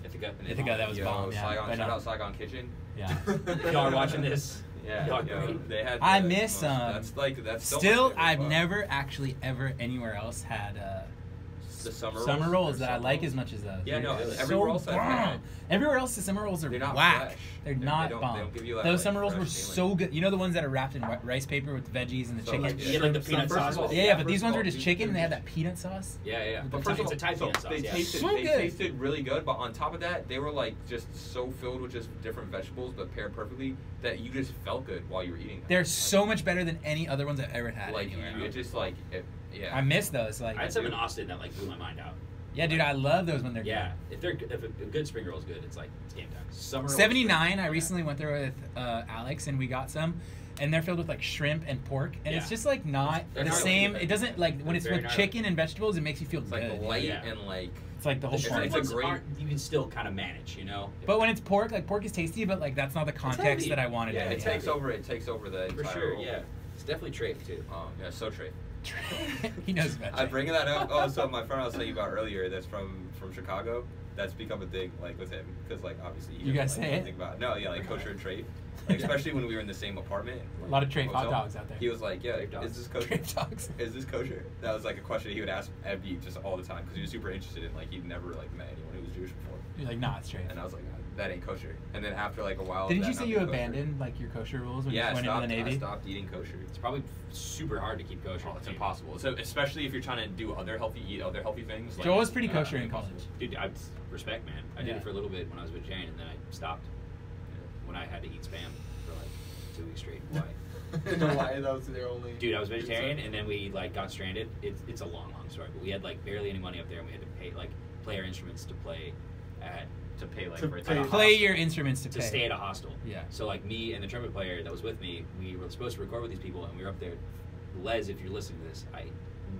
Ithaca. Ithaca, that was Yo, bomb. Yeah, Saigon, but shout no. out Saigon Kitchen. Yeah. If y'all are watching this, Yeah, y'all yo, great. they had. I the miss, most- that's so Still, much better I've pho. never actually ever anywhere else had The summer summer rolls that I summer like rolls. as much as those. Yeah, no, They're everywhere so else I've bomb. had- Everywhere else, the summer rolls are They're not whack. fresh. They're They not don't- bomb. they don't give you that, Those like, summer rolls were fresh so feeling. good. You know the ones that are wrapped in rice paper with the veggies and the So, chicken? like, You get like the peanut First sauce. of all, Yeah, but first these of ones all, were just these chicken and they had things- that peanut sauce. Yeah. But It's a Thai peanut sauce. they Yeah. tasted So they good. tasted really good, but on top of that, they were like just so filled with just different vegetables, but paired perfectly that you just felt good while you were eating them. They're so much better than any other ones I've ever had like anywhere. it just like yeah. I miss those. Like, I had some in Austin that like blew my mind out. yeah, dude, I love those when they're Yeah, if a good spring roll is good, it's like it's game time. Summer good. rolls, 79, I yeah. recently went there with Alex and we got some. And they're filled with like shrimp and pork, and it's Yeah. just like not They're the gnarly. same. It doesn't like when They're it's very with gnarly. chicken and vegetables, it makes you feel It's good. like light Yeah. and like It's like the whole The It's point. shrimp a ones great- aren't, you can still kind of manage, you know. But when it's pork is tasty, but like that's not the context healthy. that I wanted. yeah, to it takes over the For entire sure, roll. yeah. It's definitely trafe too. Yeah, so trade. He knows about I'm it. bringing that up. Oh, so my friend I was telling you about earlier, that's from Chicago. That's become a thing, like with him, because like obviously he You guys doesn't, like, say it? think about no, yeah, like kosher and trait. Like, especially when we were in the same apartment. A lot of trafe hot hotel, dogs out there. He was like, "Yeah, Trafe dogs. is this kosher? Trafe dogs. Is this kosher?" That was like a question he would ask Evie just all the time because he was super interested in like he'd never like met anyone who was Jewish before. You're like, nah, it's trafe. And I was like, "That ain't kosher." And then after like a while, of Didn't that you say not you being kosher- abandoned like your kosher rules when Yeah, you went into the I Navy? stopped eating kosher. It's probably super hard to keep kosher. Oh, it's impossible. So especially if you're trying to do eat other healthy things. Like, Joel was pretty kosher in impossible. college. Dude, I respect, man. I did Yeah. it for a little bit when I was vegetarian, and then I stopped when I had to eat spam for like 2 weeks straight. Why? Why that was their only. Dude, I was vegetarian, and then we like got stranded. It's a long story, but we had like barely any money up there, and we had to pay like play our instruments to play at To pay like To for it pay- to Play your instruments to to pay. stay at a hostel. Yeah. So like me and the trumpet player that was with me, we were supposed to record with these people, and we were up there. Les, if you're listening to this, I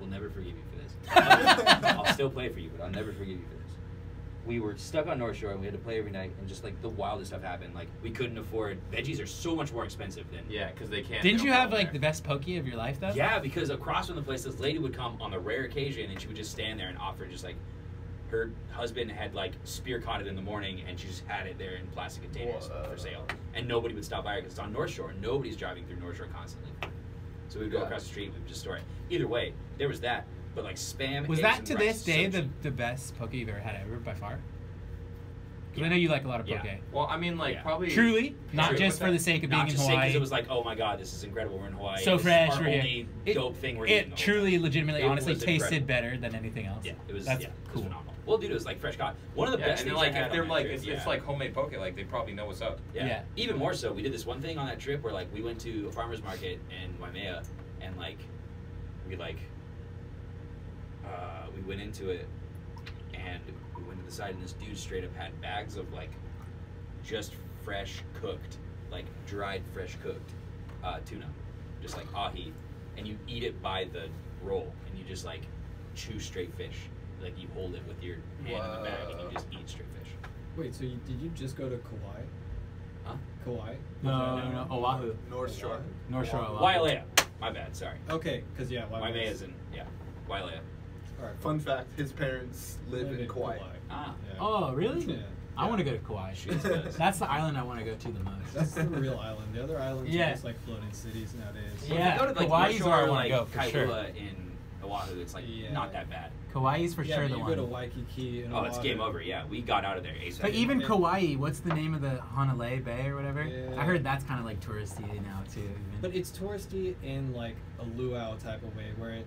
will never forgive you for this. I'll still play for you, but I'll never forgive you for this. We were stuck on North Shore, and we had to play every night, and just like the wildest stuff happened. Like we couldn't afford veggies are so much more expensive than Yeah, because they can't. Didn't they you don't have go like there. the best pokey of your life though? Yeah, because across from the place, this lady would come on the rare occasion, and she would just stand there and offer just like her husband had like spear caught it in the morning, and she just had it there in plastic containers Whoa. for sale, and nobody would stop by her because it's on North Shore, and nobody's driving through North Shore constantly. So we would go Yeah. across the street, and we would just store it. Either way, there was that, but like spam. Was eggs, that and to rice this is day so cheap. the best poke you've ever had ever by far? Because I know you like a lot of poke. Yeah. Well, I mean, like Yeah. probably Truly, not True. just for the sake of being Not in just because Hawaii. it was like, oh my god, this is incredible. We're in Hawaii. So This is fresh, our we're here. only It- dope thing we're eating. It the whole truly, time. legitimately, It honestly was tasted incredible. better than anything else. Yeah, it was. That's yeah, it was cool. phenomenal. Well, dude, it was like fresh caught. One of the yeah, best and then things like I had if they're on that like trip, it's like homemade poke, like they probably know what's up. Yeah. Even more so, we did this one thing on that trip where like we went to a farmer's market in Waimea, and like we we went into it, and we went to the side, and this dude straight up had bags of like just fresh cooked, like dried fresh cooked tuna, just like ahi, and you eat it by the roll, and you just like chew straight fish, like you hold it with your hand in the bag, and you just eat straight fish. Wait, so did you just go to Kauai? Huh? Kauai? No, Oahu. North Shore. North Shore Oahu. Wailea. My bad, sorry. Okay, because yeah, Waimea is in, yeah, Wailea. All right, Fun fact: his parents live in Kauai. Ah. Yeah. Oh, really? Yeah. I want to go to Kauai. She's does. That's the island I want to go to the most. That's the real island. The other islands Yeah. are just like floating cities nowadays. Well, Yeah, if you go to like Hawaii's North where I Shore, wanna like go, for sure. Kailua in Oahu, it's like Yeah. not that bad. Kauai's for yeah, sure but the you one. go to Waikiki and Oh, it's game over. Yeah, we got out of there ASAP. But even Yeah. Kauai, what's the name of the Honolulu Bay or whatever? Yeah. I heard that's kind of like touristy now too. Even. But it's touristy in like a luau type of way, where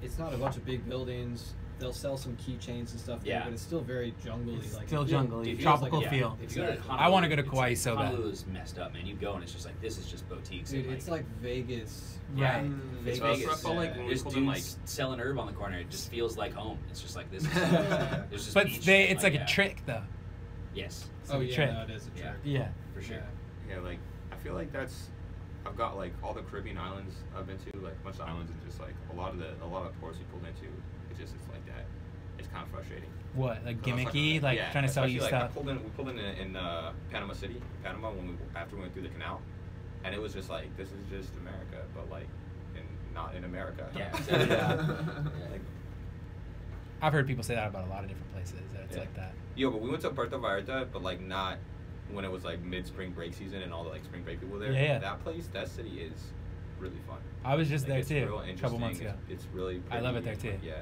it's not a bunch of big buildings. They'll sell some keychains and stuff there, Yeah. but it's still very jungly. It's like still it feels- jungly, it feels tropical like, feel. If you go to Exactly. Honolulu, I wanna go to it's Kauai like, so bad. Honolulu's messed up, man. You go and it's just like this is just boutiques. Dude, and, it's like Vegas. Right. It's Well, Vegas. I felt like when we There's pulled dudes in, like selling herb on the corner. It just feels like home. It's just like this. Is, Yeah. there's just But beach they, and, it's like yeah. a trick though. Yes, It's Oh like a yeah, trick. no, it is a trick. Yeah. Yeah. for sure. Yeah. Yeah, like I feel like that's I've got like all the Caribbean islands I've been to, like a bunch of islands, and just like a lot of ports we pulled into, it's like that. It's kind of frustrating. What, like 'Cause I was gimmicky, like yeah, trying to sell you especially, like, stuff? we pulled in Panama City, Panama, after we went through the canal, and it was just like this is just America, but like not in America. Yeah. Like, I've heard people say that about a lot of different places. That it's Yeah. like that. yo, but we went to Puerto Vallarta, but like not when it was like mid-spring break season and all the like spring break people were there. Yeah. That city is really fun. I was just Like, there it's too real a couple months ago. It's really I love it there, pretty, too. Yeah.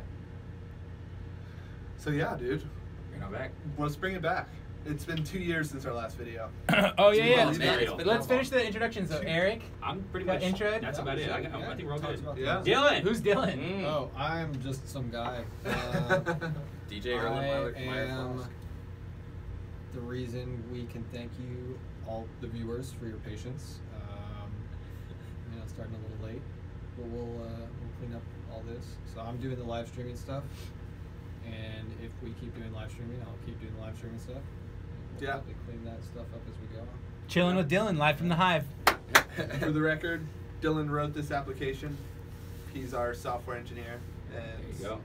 So yeah, dude. You're not back. Let's bring it back. It's been 2 years since our last video. Oh yeah, yeah. It's been real. Let's finish the introduction. So Eric, I'm pretty Got much. intro? That's about it. I think we're all good. Yeah. Dylan. who's Dylan? Oh, I'm just some guy. DJ I Erlen am the reason we can thank you, all the viewers, for your patience. Starting a little late, but we'll clean up all this. So I'm doing the live streaming stuff, and if we keep doing live streaming, I'll keep doing the live streaming stuff. We'll probably clean that stuff up as we go. Chilling with Dylan, live from the Hive. For the record, Dylan wrote this application. He's our software engineer, and There you go.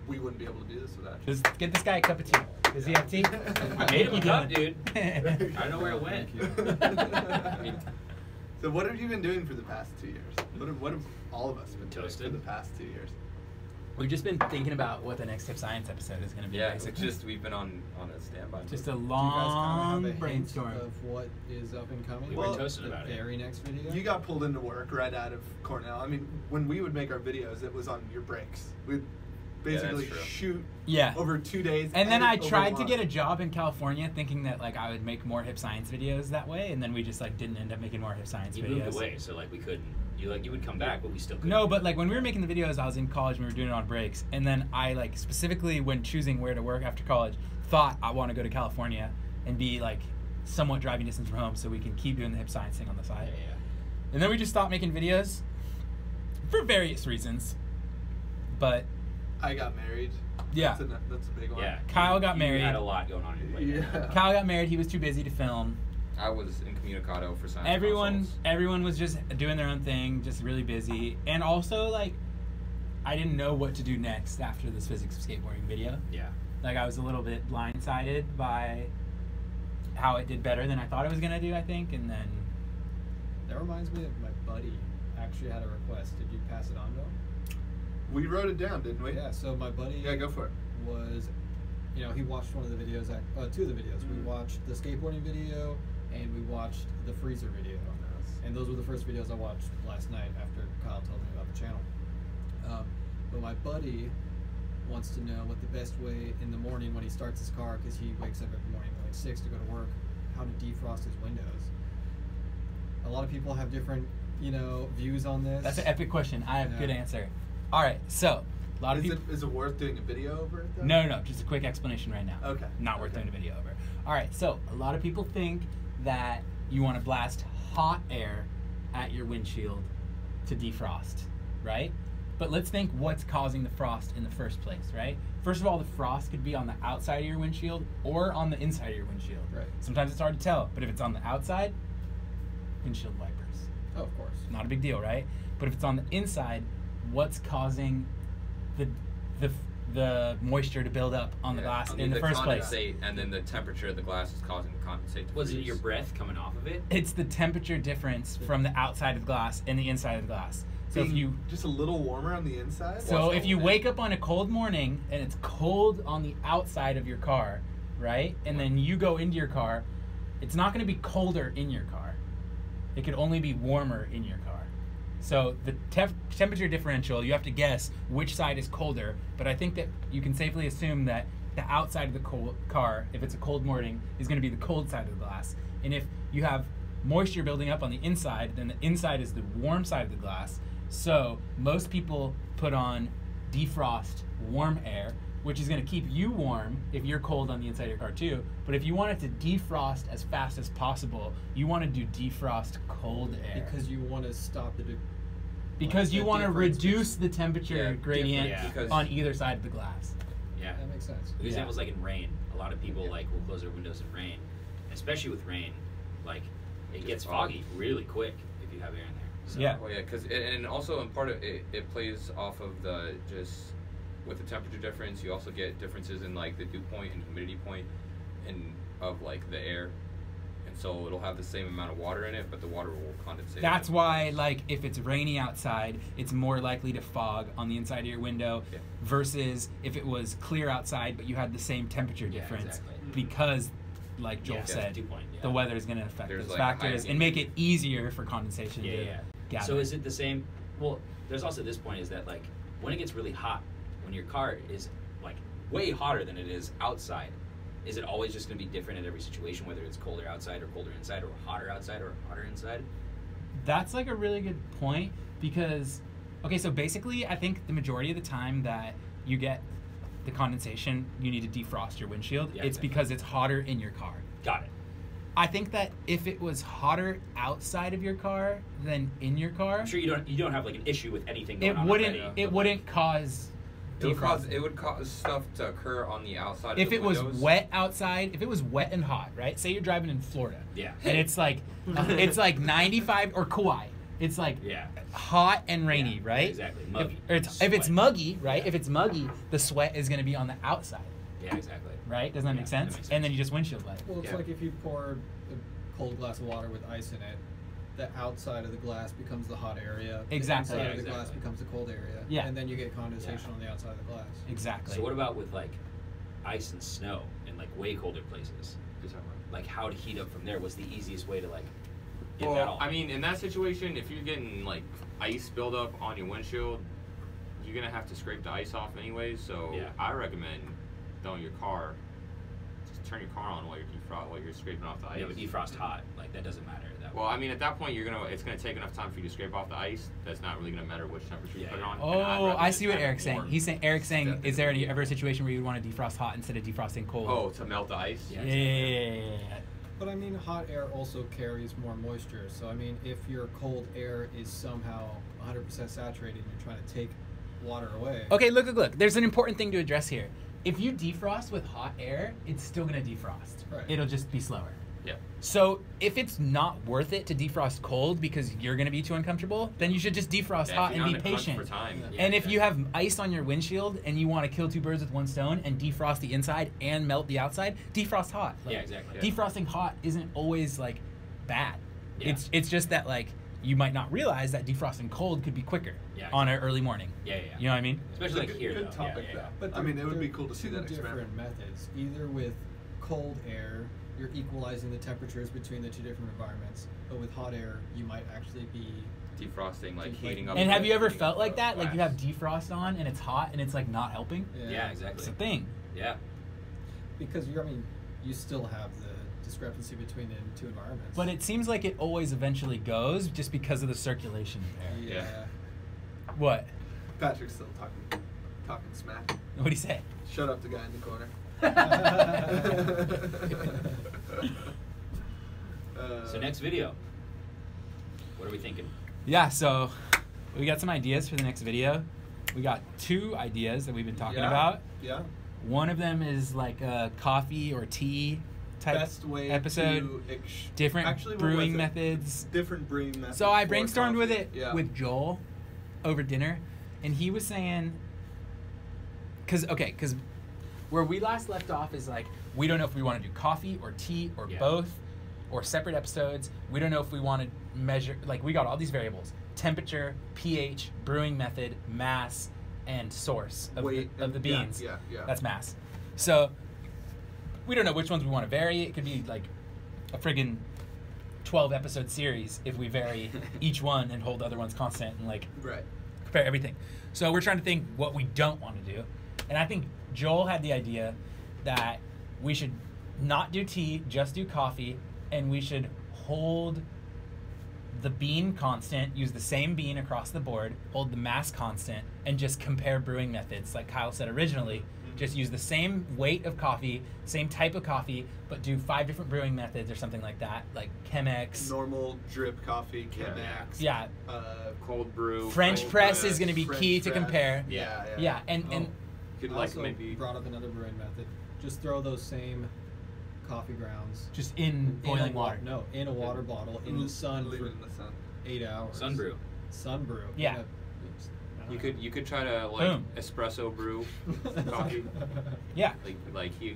we wouldn't be able to do this without you. Just get this guy a cup of tea. Does he have tea? I made him a cup, dude. I don't know where it went. Thank you. So what have you been doing for the past 2 years? What have all of us been doing Toasted. for the past 2 years? We've just been thinking about what the next Tip Science episode is going to be. Yeah, basically. it's just we've been on a standby. Just a Do you guys long kind of have a brainstorm. hint of what is up and coming? We were toasting the about it. very next video. You got pulled into work right out of Cornell. I mean, when we would make our videos, it was on your breaks. We'd basically true. shoot Yeah. over 2 days. And then I edit over tried to one. get a job in California, thinking that like I would make more hip science videos that way, and then we just like didn't end up making more hip science You videos. moved away, so like we couldn't. You would come back, but we still couldn't. No, but like when we were making the videos, I was in college and we were doing it on breaks, and then I like specifically when choosing where to work after college, thought I want to go to California and be like somewhat driving distance from home, so we can keep doing the hip science thing on the Yeah, side. yeah. And then we just stopped making videos for various reasons, but I got married. yeah. That's a big one. Yeah. Kyle got You married. had a lot going on in your plate. Yeah. Kyle got married. He was too busy to film. I was incommunicado for science. Everyone consults. was just doing their own thing, just really busy. And also, like, I didn't know what to do next after this physics of skateboarding video. Yeah. Like, I was a little bit blindsided by how it did better than I thought it was going to do, I think. And then, That reminds me of my buddy actually had a request. Did you pass it on to him? We wrote it down, didn't we? Yeah, so my buddy Yeah, go for it. was, he watched one of the videos, two of the videos. We watched the skateboarding video and we watched the freezer video. And those were the first videos I watched last night after Kyle told me about the channel. But my buddy wants to know what the best way in the morning when he starts his car, because he wakes up every morning at like 6 to go to work, how to defrost his windows. A lot of people have different, views on this. that's an epic question. I have a good Yeah. answer. All right, so, a lot of people... Is it worth doing a video over it, though? No, just a quick explanation right now. Okay. Not worth Okay. doing a video over. All right, so a lot of people think that you want to blast hot air at your windshield to defrost, right? But let's think what's causing the frost in the first place, right? First of all, the frost could be on the outside of your windshield or on the inside of your windshield. Right. Sometimes it's hard to tell, but if it's on the outside, windshield wipers. Oh, of course. Not a big deal, right? But if it's on the inside, what's causing the moisture to build up on the glass in the first place? Condensate, and then the temperature of the glass is causing the condensate to Was it freeze. your breath coming off of it? It's the temperature difference from the outside of the glass and the inside of the glass. So if you Just a little warmer on the inside? so if you wake up on a cold morning and it's cold on the outside of your car, right? And then you go into your car, it's not going to be colder in your car. It could only be warmer in your car. So the temperature differential, you have to guess which side is colder, but I think that you can safely assume that the outside of the car, if it's a cold morning, is going to be the cold side of the glass. And if you have moisture building up on the inside, then the inside is the warm side of the glass. So most people put on defrost warm air, which is going to keep you warm if you're cold on the inside of your car too. But if you want it to defrost as fast as possible, you want to do defrost cold air. Because you want to stop the Because you the want to difference reduce the temperature Yeah, gradient difference, because- on either side of the glass. Yeah. That makes sense. The Yeah. example's like in rain. A lot of people like will close their windows in rain, especially with rain. Like it Just gets fog. foggy really quick if you have air in there. So, Yeah. Oh yeah, because and also in part of it, it plays off of the just with the temperature difference. You also get differences in like the dew point and humidity point, and of like the air, and so it'll have the same amount of water in it, but the water will condensate. That's why, like, if it's rainy outside, it's more likely to fog on the inside of your window Yeah. versus if it was clear outside but you had the same temperature Yeah, difference exactly. because, like Joel Yeah, said, dew point, yeah. the weather is going to affect There's, those like, a factors higher and make it easier for condensation Yeah, to yeah. gather. So is it the same? Well, there's also this point is that like when it gets really hot, when your car is like way hotter than it is outside. Is it always just going to be different in every situation, whether it's colder outside or colder inside, or hotter outside or hotter inside? That's like a really good point because, okay, so basically I think the majority of the time that you get the condensation, you need to defrost your windshield. Yeah, it's exactly. because it's hotter in your car. Got it. I think that if it was hotter outside of your car than in your car, I'm sure you don't have like an issue with anything going it on wouldn't already, it but, wouldn't cause defrosting. It would cause stuff to occur on the outside If of the it was windows. wet outside, if it was wet and hot, right? Say you're driving in Florida, Yeah. and it's like 95 or Kauai. It's like Yeah. hot and rainy, Yeah, right? exactly. Muggy. If it's Sweat. muggy, right? Yeah. If it's muggy, the sweat is going to be on the outside, Yeah, exactly. right? Doesn't that Yeah, make sense? that makes And then sense. you just windshield wet. Well, it's Yeah. like if you pour a cold glass of water with ice in it, the outside of the glass becomes the hot area. Exactly. The inside Yeah, of the glass exactly. becomes the cold area. Yeah. And then you get condensation on the outside of the glass. Exactly. So what about with like ice and snow in like way colder places? Like how to heat up from there? What's the easiest way to like get that Well, all? I mean, in that situation, if you're getting like ice buildup on your windshield, you're gonna have to scrape the ice off anyways. So Yeah. I recommend throwing your car. Just turn your car on while you're scraping off the ice. yeah, but defrost hot, like that doesn't matter. That Well, I mean, at that point, it's gonna take enough time for you to scrape off the ice. That's not really gonna matter which temperature you Yeah, put it yeah. on. and I'd Oh, rather I just see what have it Eric's saying. warm. Eric's saying, Step is there in. ever a situation where you would want to defrost hot instead of defrosting cold? Oh, to melt the ice. Yeah. Yeah. But I mean, hot air also carries more moisture. So I mean, if your cold air is somehow 100% saturated and you're trying to take water away. Okay, look. There's an important thing to address here. If you defrost with hot air, it's still going to defrost. Right. It'll just be slower. Yeah. So if it's not worth it to defrost cold because you're going to be too uncomfortable, then you should just defrost Yeah, hot if you're and not be in a crunch patient. for time. Yeah. And if you have ice on your windshield and you want to kill two birds with one stone and defrost the inside and melt the outside, defrost hot. Like, Yeah, exactly. Yeah. Defrosting hot isn't always like bad. Yeah. It's just that like you might not realize that defrosting cold could be quicker Yeah, on an early morning. Yeah. You know what I mean? Especially It's a like here. good though. topic, yeah. though. But I mean, it would be there are cool to see two that experiment. different methods. Either with cold air, you're equalizing the temperatures between the two different environments. But with hot air, you might actually be Defrosting, like Like- heating up. And have you ever heating felt up like the that? Like you glass. have defrost on and it's hot and it's like not helping? Yeah, It's exactly. a thing. Yeah. Because you still have the discrepancy between the two environments. But it seems like it always eventually goes just because of the circulation there. yeah. What? Patrick's still talking smack. What do you say? Shut up, the guy in the corner. So next video. What are we thinking? Yeah, so we got some ideas for the next video. We got 2 ideas that we've been talking Yeah. about. Yeah. One of them is like a coffee or tea type Best way episode. to Different Actually, what brewing was it? methods. Different brewing methods. So I for brainstormed with coffee. it Yeah. with Joel over dinner, and he was saying, because where we last left off is like we don't know if we want to do coffee or tea or Yeah. both or separate episodes. We don't know if we want to measure, like we got all these variables: temperature, pH, brewing method, mass, and source of Weight the and- yeah, beans. yeah. That's mass. So we don't know which ones we want to vary. It could be like a friggin' 12 episode series if we vary each one and hold the other ones constant and like Right. compare everything. So we're trying to think what we don't want to do. And I think Joel had the idea that we should not do tea, just do coffee, and we should hold the bean constant, use the same bean across the board, hold the mass constant, and just compare brewing methods. Like Kyle said originally, just use the same weight of coffee, same type of coffee, but do 5 different brewing methods or something like that, like Chemex. Normal drip coffee, Chemex. Yeah, cold brew. French cold press press. is going to be French key to press. compare. Yeah. Yeah, and Oh. Could I like also maybe. brought up another brewing method. Just throw those same coffee grounds just in boiling a water. No, in a water bottle in the sun Leave for it in the sun. 8 hours. Sun brew. Sun brew. Yeah. You could try to like Boom. espresso brew coffee. Yeah, Like have you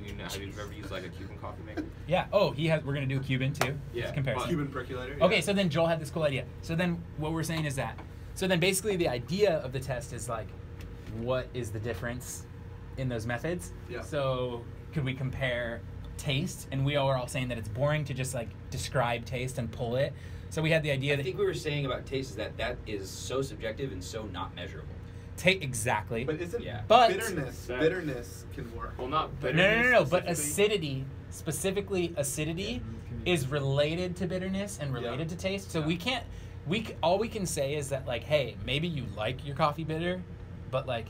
ever used like a Cuban coffee maker? yeah. Oh, we're going to do a Cuban too. Yeah, Just comparison. Cuban percolator. Okay, yeah. so then Joel had this cool idea. So then what we're saying is that, so then basically the idea of the test is like, what is the difference in those methods? Yeah. So could we compare taste? And we are all saying that it's boring to just like describe taste and pull it. So we had the idea I that, think we were saying about taste is that is so subjective and so not measurable. exactly. But isn't But bitterness can work? Well, not no, bitterness. but specifically. specifically acidity is related to bitterness and related to taste. So we can't all we can say is that like, hey, maybe you like your coffee bitter, but like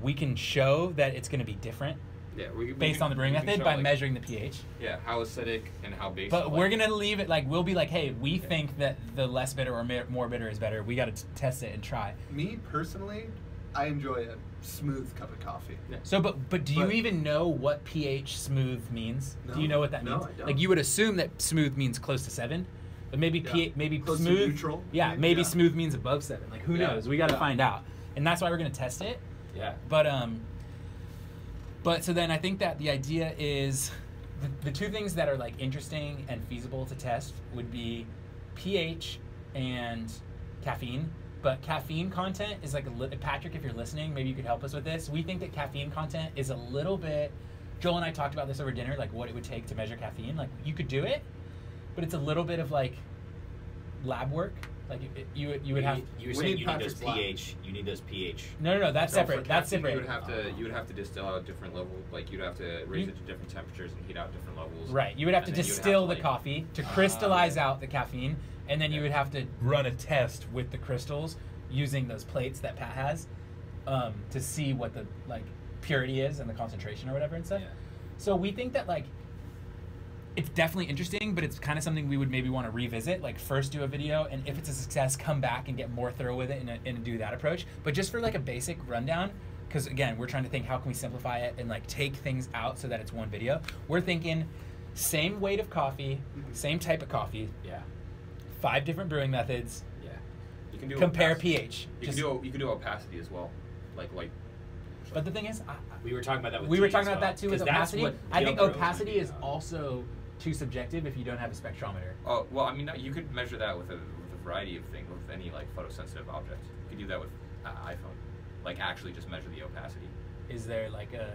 we can show that it's going to be different. Yeah, based on the brewing method by measuring the pH. Yeah, how acidic and how basic. But we're gonna leave it like we'll be like, hey, we think that the less bitter or more bitter is better. We got to test it and try. Me personally, I enjoy a smooth cup of coffee. Yeah. So, but do you even know what pH smooth means? No. Do you know what that means? No, I don't. Like you would assume that smooth means close to 7, but maybe maybe Close to smooth. neutral, Yeah, maybe? maybe Yeah. smooth means above 7. Like who Yeah. knows? We got to find out, and that's why we're gonna test it. Yeah. But so then I think that the idea is the two things that are like interesting and feasible to test would be pH and caffeine. But caffeine content is like Patrick, if you're listening, maybe you could help us with this. We think that caffeine content is a little bit. Joel and I talked about this over dinner, like what it would take to measure caffeine. Like you could do it, but it's a little bit of like lab work. Like you would have. You were We saying need you need those Patrick's lab. pH. You need those pH. No, that's So for separate. That's caffeine, separate. You would have to distill out different levels. Like you'd have to raise it to different temperatures and heat out different levels. Right. You would have to And then you would have distill to, the like- coffee to crystallize yeah. out the caffeine, and then you would have to run a test with the crystals using those plates that Pat has to see what the like purity is and the concentration or whatever and stuff. Yeah. So we think that like it's definitely interesting, but it's kind of something we would maybe want to revisit. Like first do a video, and if it's a success, come back and get more thorough with it and do that approach. But just for like a basic rundown, because again, we're trying to think how can we simplify it and like take things out so that it's one video. We're thinking same weight of coffee, same type of coffee, Yeah. 5 different brewing methods, Yeah. You can do compare opacity. pH. You can do opacity as well. Like But the thing is, We were talking about that with we were tea talking as about well, that too with 'cause that's opacity. what I think Gale Bro opacity would is be about. also too subjective if you don't have a spectrometer. Oh, well, I mean, you could measure that with a variety of things, with any, like, photosensitive object. You could do that with iPhone. Like, actually just measure the opacity. Is there like a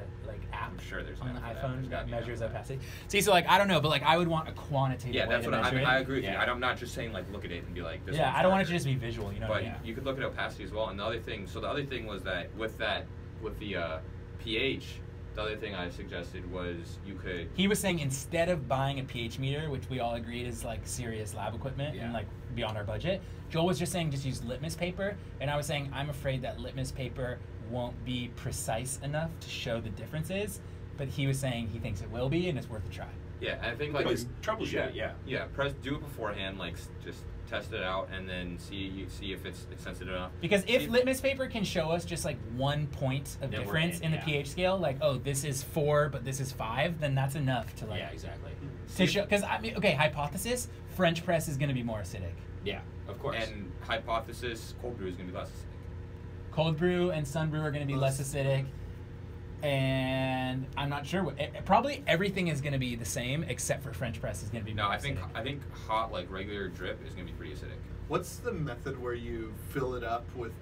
app I'm sure there's an on the app for that. iPhone There's gotta that be an app measures for that. opacity? See, so like I don't know, but like I would want a quantitative Yeah, way that's to what I measure mean. it. I agree with you. Yeah. I'm not just saying, like, look at it and be like, this Yeah, one's I don't want it to darker. just be visual, you know. But Yeah. you could look at opacity as well. And the other thing, so the other thing was that with the pH, the other thing I suggested was you could. He was saying instead of buying a pH meter, which we all agreed is like serious lab equipment and Yeah. like beyond our budget, Joel was just saying just use litmus paper, and I was saying I'm afraid that litmus paper won't be precise enough to show the differences, but he was saying he thinks it will be and it's worth a try. Yeah, I think Like like it's troubleshoot it, yeah. Yeah, do it beforehand, like just test it out and then see if it's sensitive enough. Because if See- litmus paper can show us just like 1 point of Then we're difference in, in the yeah. pH scale, like oh this is 4 but this is 5, then that's enough to like Yeah, exactly. to show. Because I mean, okay, hypothesis: French press is going to be more acidic. Yeah, of course. And hypothesis, cold brew is gonna be less acidic. Cold brew and sun brew are going to be less acidic, and I'm not sure what. Probably everything is going to be the same except for French press is going to be No, more I think acidic. hot, like regular drip is gonna be pretty acidic. What's the method where you fill it up with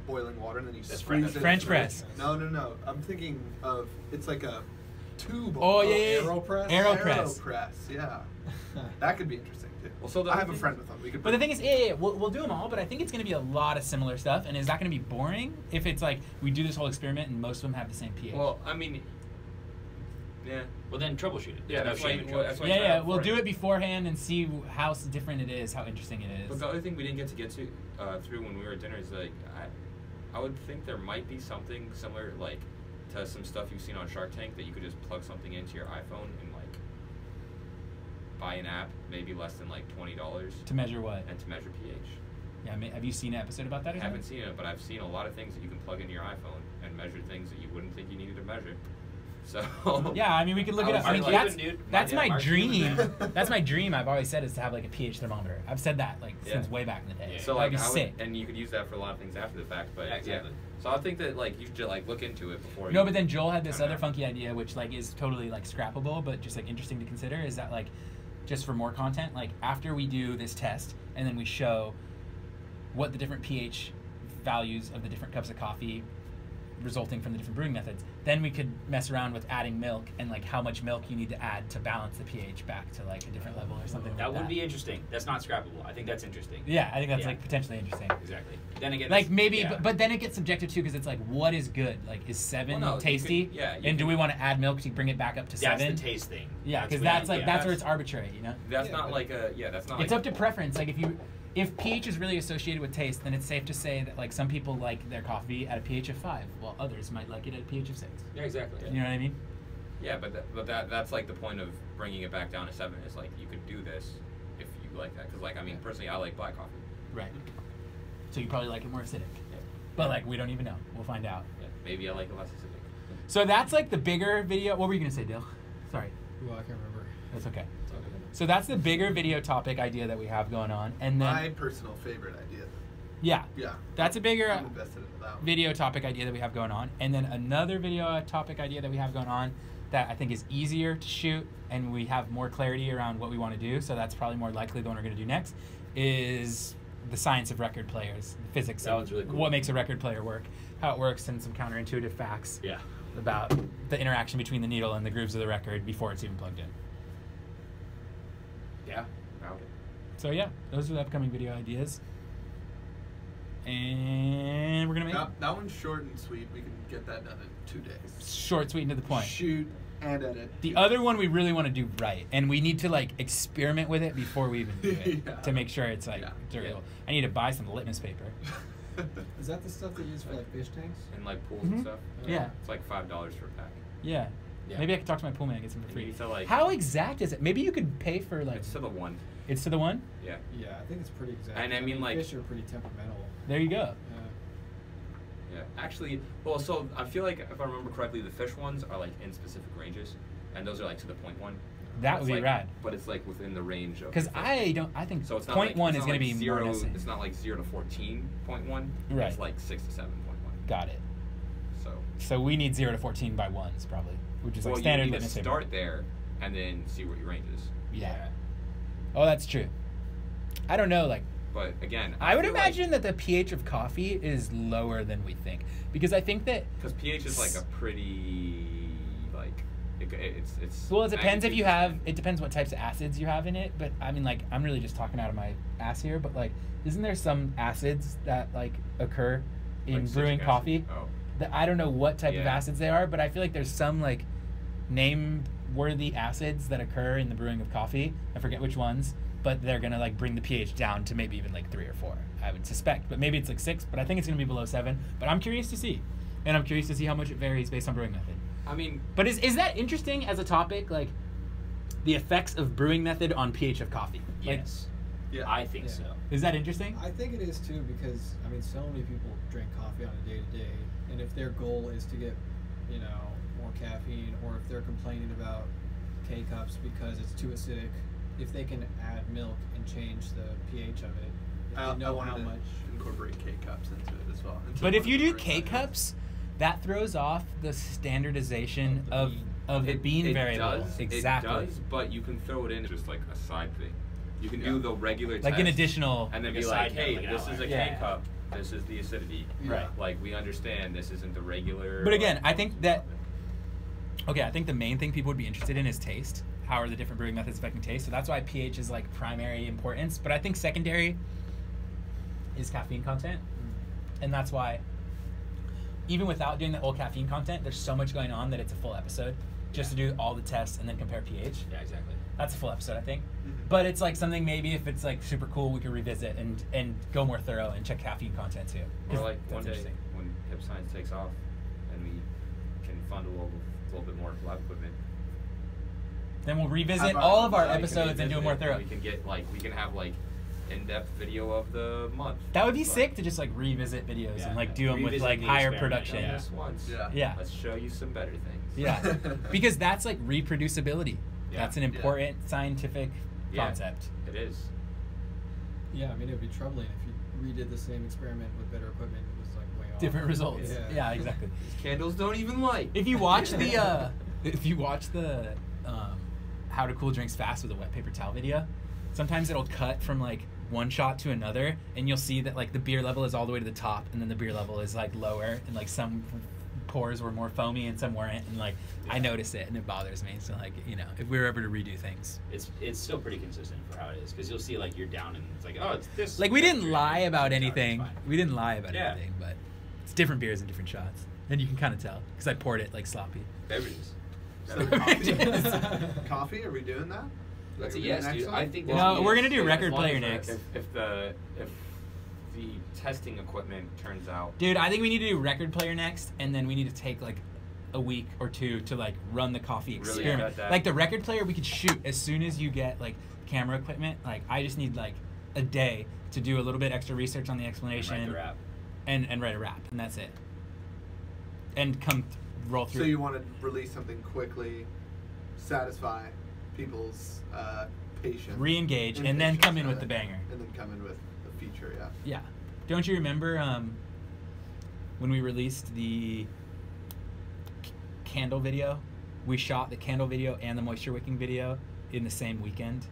boiling water and then you That's squeeze it? French through? press. No. I'm thinking of it's like a tube. Oh yeah. AeroPress? AeroPress. Yeah, that could be interesting too. Well, so the I other have a thing- friend with one. We could. But the thing is, yeah, we'll do them all, but I think it's going to be a lot of similar stuff. And is that going to be boring if it's like we do this whole experiment and most of them have the same pH? Well, I mean, yeah. well, then troubleshoot it. Yeah, There's that's no why shame in you- well, that's troubleshooting. why yeah, try yeah, it we'll do beforehand. it beforehand and see how different it is, how interesting it But is. the other thing we didn't get to through when we were at dinner is like I would think there might be something similar like to some stuff you've seen on Shark Tank that you could just plug something into your iPhone and like buy an app, maybe less than like $20, To measure what? and to measure pH. Yeah, have you seen an episode about that? I Or haven't something? seen it, but I've seen a lot of things that you can plug into your iPhone and measure things that you wouldn't think you needed to measure. So Yeah, I mean, we could look I it was up. I mean, like- that's Dude, that's yeah, my Mark dream. Cuban. That's my dream. I've always said is to have like a pH thermometer. I've said that like Yeah. since way back in the day. Yeah. So that'd like be I would, sick. and you could use that for a lot of things after the fact, but Yeah, exactly. So I think that like you should like look into it before. No, you but then Joel had this time it other out. funky idea, which like is totally like scrappable, but just like interesting to consider. Is that like just for more content? Like after we do this test and then we show what the different pH values of the different cups of coffee resulting from the different brewing methods. Then we could mess around with adding milk and like how much milk you need to add to balance the pH back to like a different level or something That like that. would be interesting. That's not scrappable. I think that's interesting. Yeah, I think that's Yeah. like potentially interesting. Exactly. Then again, Like that's- maybe, yeah. but then it gets subjective too because it's like, what is good? Like, is 7 Well, no, you tasty? can- yeah, you and do can- we want to add milk to bring it back up to That's 7? the taste thing. Yeah, because what that's you- like yeah. that's where it's arbitrary, you know. That's Yeah, not but- like a that's not. It's like, up to preference. Like if pH is really associated with taste, then it's safe to say that like some people like their coffee at a pH of 5, while others might like it at a pH of 6. Yeah, exactly. You know what I mean? Yeah, but that's like the point of bringing it back down to 7 is like you could do this if you like that because like I mean personally I like black coffee. Right. So you probably like it more acidic. Yeah. But like we don't even know. We'll find out. Yeah, maybe I like it less acidic. So that's like the bigger video. What were you gonna say, Dale? Sorry, Well, I can't remember. that's okay. It's okay. So that's the bigger video topic idea that we have going on, and then My personal favorite idea. yeah, Yeah. that's a bigger I'm invested into that one. video topic idea that we have going on, and then another video topic idea that we have going on that I think is easier to shoot and we have more clarity around what we want to do. So that's probably more likely the one we're going to do next. Is the science of record players, the physics That of one's really cool. what makes a record player work, how it works, and some counterintuitive facts Yeah. about the interaction between the needle and the grooves of the record before it's even plugged in. Yeah. About it. So yeah, those are the upcoming video ideas. And we're gonna make That one's short and sweet. We can get that done in 2 days. short, sweet, and to the point. Shoot and edit. The other one we really want to do right, and we need to like experiment with it before we even do it Yeah. to make sure it's like Yeah. durable. I need to buy some litmus paper. Is that the stuff they use for like fish tanks? And like pools Mhm. and stuff. Yeah. It's like $5 for a pack. Yeah. Yeah. Maybe I could talk to my pool man and get some for And free. you feel like- How exact is it? Maybe you could pay for like It's to the one. it's to the one. Yeah. Yeah, I think it's pretty exact. And I mean, like- fish are pretty temperamental. There you go. Yeah. Actually, well, so I feel like if I remember correctly, the fish ones are like in specific ranges, and those are like to the point one. That It's would be like- rad. But it's like within the range of. Because the fish. I think So it's not point like, one it's is not going to like be zero. more missing. It's not like 0 to 14.1. Right. It's like 6 to 7.1. Got it. So. So we need 0 to 14 by ones probably, which is like Well, standard you need to litmus paper. start there, and then see what your range is. Yeah. Oh, that's true. I don't know, like. But again, I would feel like- imagine that the pH of coffee is lower than we think, because I think that Because pH is like a pretty like it's. well, it depends if you have. magnitude It depends what types of acids you have in it, but I mean, like, I'm really just talking out of my ass here, but like, isn't there some acids that like occur in like citric brewing acid. coffee? Oh. That I don't know what type of Yeah. acids they are, but I feel like there's some like name-worthy acids that occur in the brewing of coffee. I forget which ones, but they're gonna like bring the pH down to maybe even like 3 or 4. I would suspect, but maybe it's like 6. But I think it's gonna be below 7. But I'm curious to see, and I'm curious to see how much it varies based on brewing method. I mean, But is that interesting as a topic, like the effects of brewing method on pH of coffee? Like, Yes. Yeah. I think Yeah. so. is that interesting? I think it is too because I mean so many people drink coffee on a day to day, and if their goal is to get, you know, more caffeine, or if they're complaining about K cups because it's too acidic, if they can add milk and change the pH of it, if I they know wanted how to much. incorporate K cups into it as well. into But if one you of the do brewing K methods. cups, that throws off the standardization of the bean it variable. does, Exactly. It does, but you can throw it in just like a side thing. You can do the regular Like an test, additional. and then like be a like, side note, hey, like an this is a outlier. K Yeah. cup. This is the acidity. Right. Like we understand this isn't the regular. But again, I think that. Okay, I think the main thing people would be interested in is taste. How are the different brewing methods affecting taste? So that's why pH is like primary importance. But I think secondary is caffeine content, and that's why. Even without doing the whole caffeine content, there's so much going on that it's a full episode just to do all the tests and then compare pH. Yeah, exactly. That's a full episode, I think. Mhm. But it's like something maybe if it's like super cool, we could revisit and go more thorough and check caffeine content too. 'Cause Or like that's one day interesting. when hip science takes off, and we can fund a little bit more lab equipment. Then we'll How revisit about- all of our we can episodes and do it more revisit, thorough. We can get like we can have like in-depth video of the month. That would be But sick to just like revisit videos Yeah. and like do them with Revisit like the higher experiment, production. yeah. This once. Yeah. Yeah. Let's show you some better things. Yeah. Because that's like reproducibility. Yeah. That's an Yeah. important scientific Yeah. concept. It is. Yeah, I mean it would be troubling if you redid the same experiment with better equipment. It was like way off. Different results. Yeah. Yeah, exactly. These candles don't even light. If you watch the how to cool drinks fast with a wet paper towel video, sometimes it'll cut from like one shot to another, and you'll see that like the beer level is all the way to the top, and then the beer level is like lower in like some pores were more foamy and some weren't, and like I notice it and it bothers me. So like, you know, if we were ever to redo things, It's still pretty consistent for how it is, because you'll see like you're down and it's like, oh, it's this. like we didn't texture, lie and about it's anything. fine. We didn't lie about Yeah. anything, but it's different beers and different shots, and you can kind of tell because I poured it like sloppy. Beverages. So coffee? Coffee? Are we doing that? That's Are a we yes, doing dude. next I one? think No, that's we're yes. gonna do As record long player as next. If the testing equipment turns out. Dude, I think we need to do record player next, and then we need to take like a week or two to like run the coffee Really experiment. got that. Like the record player, we could shoot as soon as you get like camera equipment. Like I just need like a day to do a little bit extra research on the explanation Write the rap. and write a rap, and that's it. And roll through. So you want to release something quickly, satisfy people's patience, re-engage, and then come in with the banger. and then come in with a feature. Yeah. Yeah. Don't you remember when we released the candle video? We shot the candle video and the moisture wicking video in the same weekend.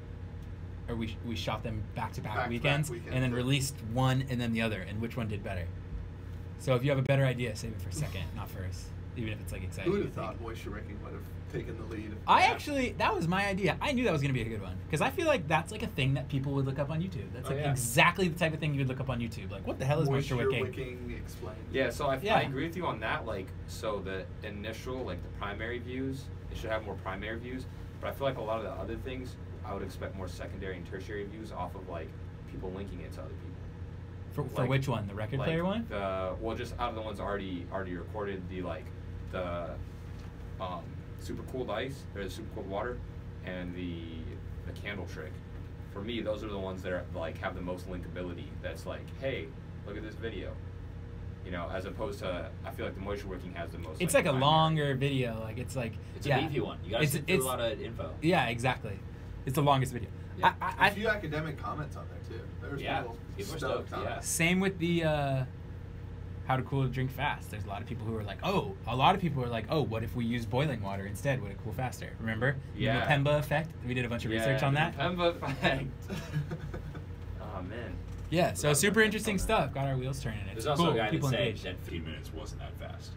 Or we shot them back-to-back Back-to-back weekends, weekends, and then yeah. released one and then the other, and which one did better. So if you have a better idea, save it for second, not first. Even if it's like exciting. Who would you have think. thought moisture wicking would have taken the lead? That was my idea. I knew that was going to be a good one. Because I feel like that's like a thing that people would look up on YouTube. That's like exactly the type of thing you would look up on YouTube. Like, what the hell is moisture wicking? Explained. Yeah, so I Yeah. agree with you on that. Like, so the initial, like the primary views, it should have more primary views. But I feel like a lot of the other things, I would expect more secondary and tertiary views off of like people linking it to other people. For Like- which one? The record player one? Just out of the ones already recorded, the super cooled ice or the super cooled water and the candle trick. For me, those are the ones that are like have the most linkability. That's like, hey, look at this video. You know, as opposed to, I feel like the moisture wicking has the most. It's like a primary. longer video. Like it's like It's yeah. a beefy one. You gotta sit through a lot of info. Yeah, exactly. It's the longest video. Yeah. I A few academic comments on there too. There's Yeah, people people are stoked stoked, on yeah. it. Same with the how to cool a drink fast. There's a lot of people who are like, oh, what if we use boiling water instead? Would it cool faster? Remember? Yeah. The Pemba effect? We did a bunch of research on that. Pemba effect. Oh man. Yeah, so super interesting stuff. Got our wheels turning. It's There's also cool. a guy People that said engaged. that 15 minutes wasn't that fast.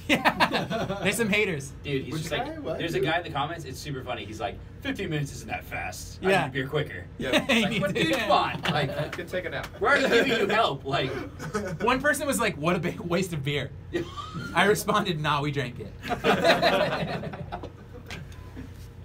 Yeah. There's some haters. Dude, he's Which just guy? like, What? there's a guy in the comments, it's super funny. He's like, 15 minutes isn't that fast. I Yeah. need beer quicker. Yeah. You Like, need what to- dude, come on. Like, I Like, could take a nap. we're already giving you help. Like, One person was like, what a big waste of beer. I responded, nah, we drank it.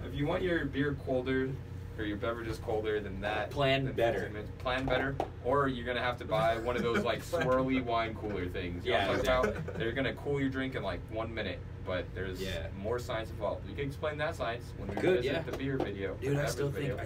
If you want your beer colder or your beverages colder than that, Plan then better. 15 minutes, plan better. Or you're gonna have to buy one of those like swirly wine cooler things. You know Yeah, what I'm talking about? They're gonna cool your drink in like 1 minute, but there's Yeah. more science involved. You can explain that science when we Good, visit yeah. the beer video. dude, the I still beverage think video.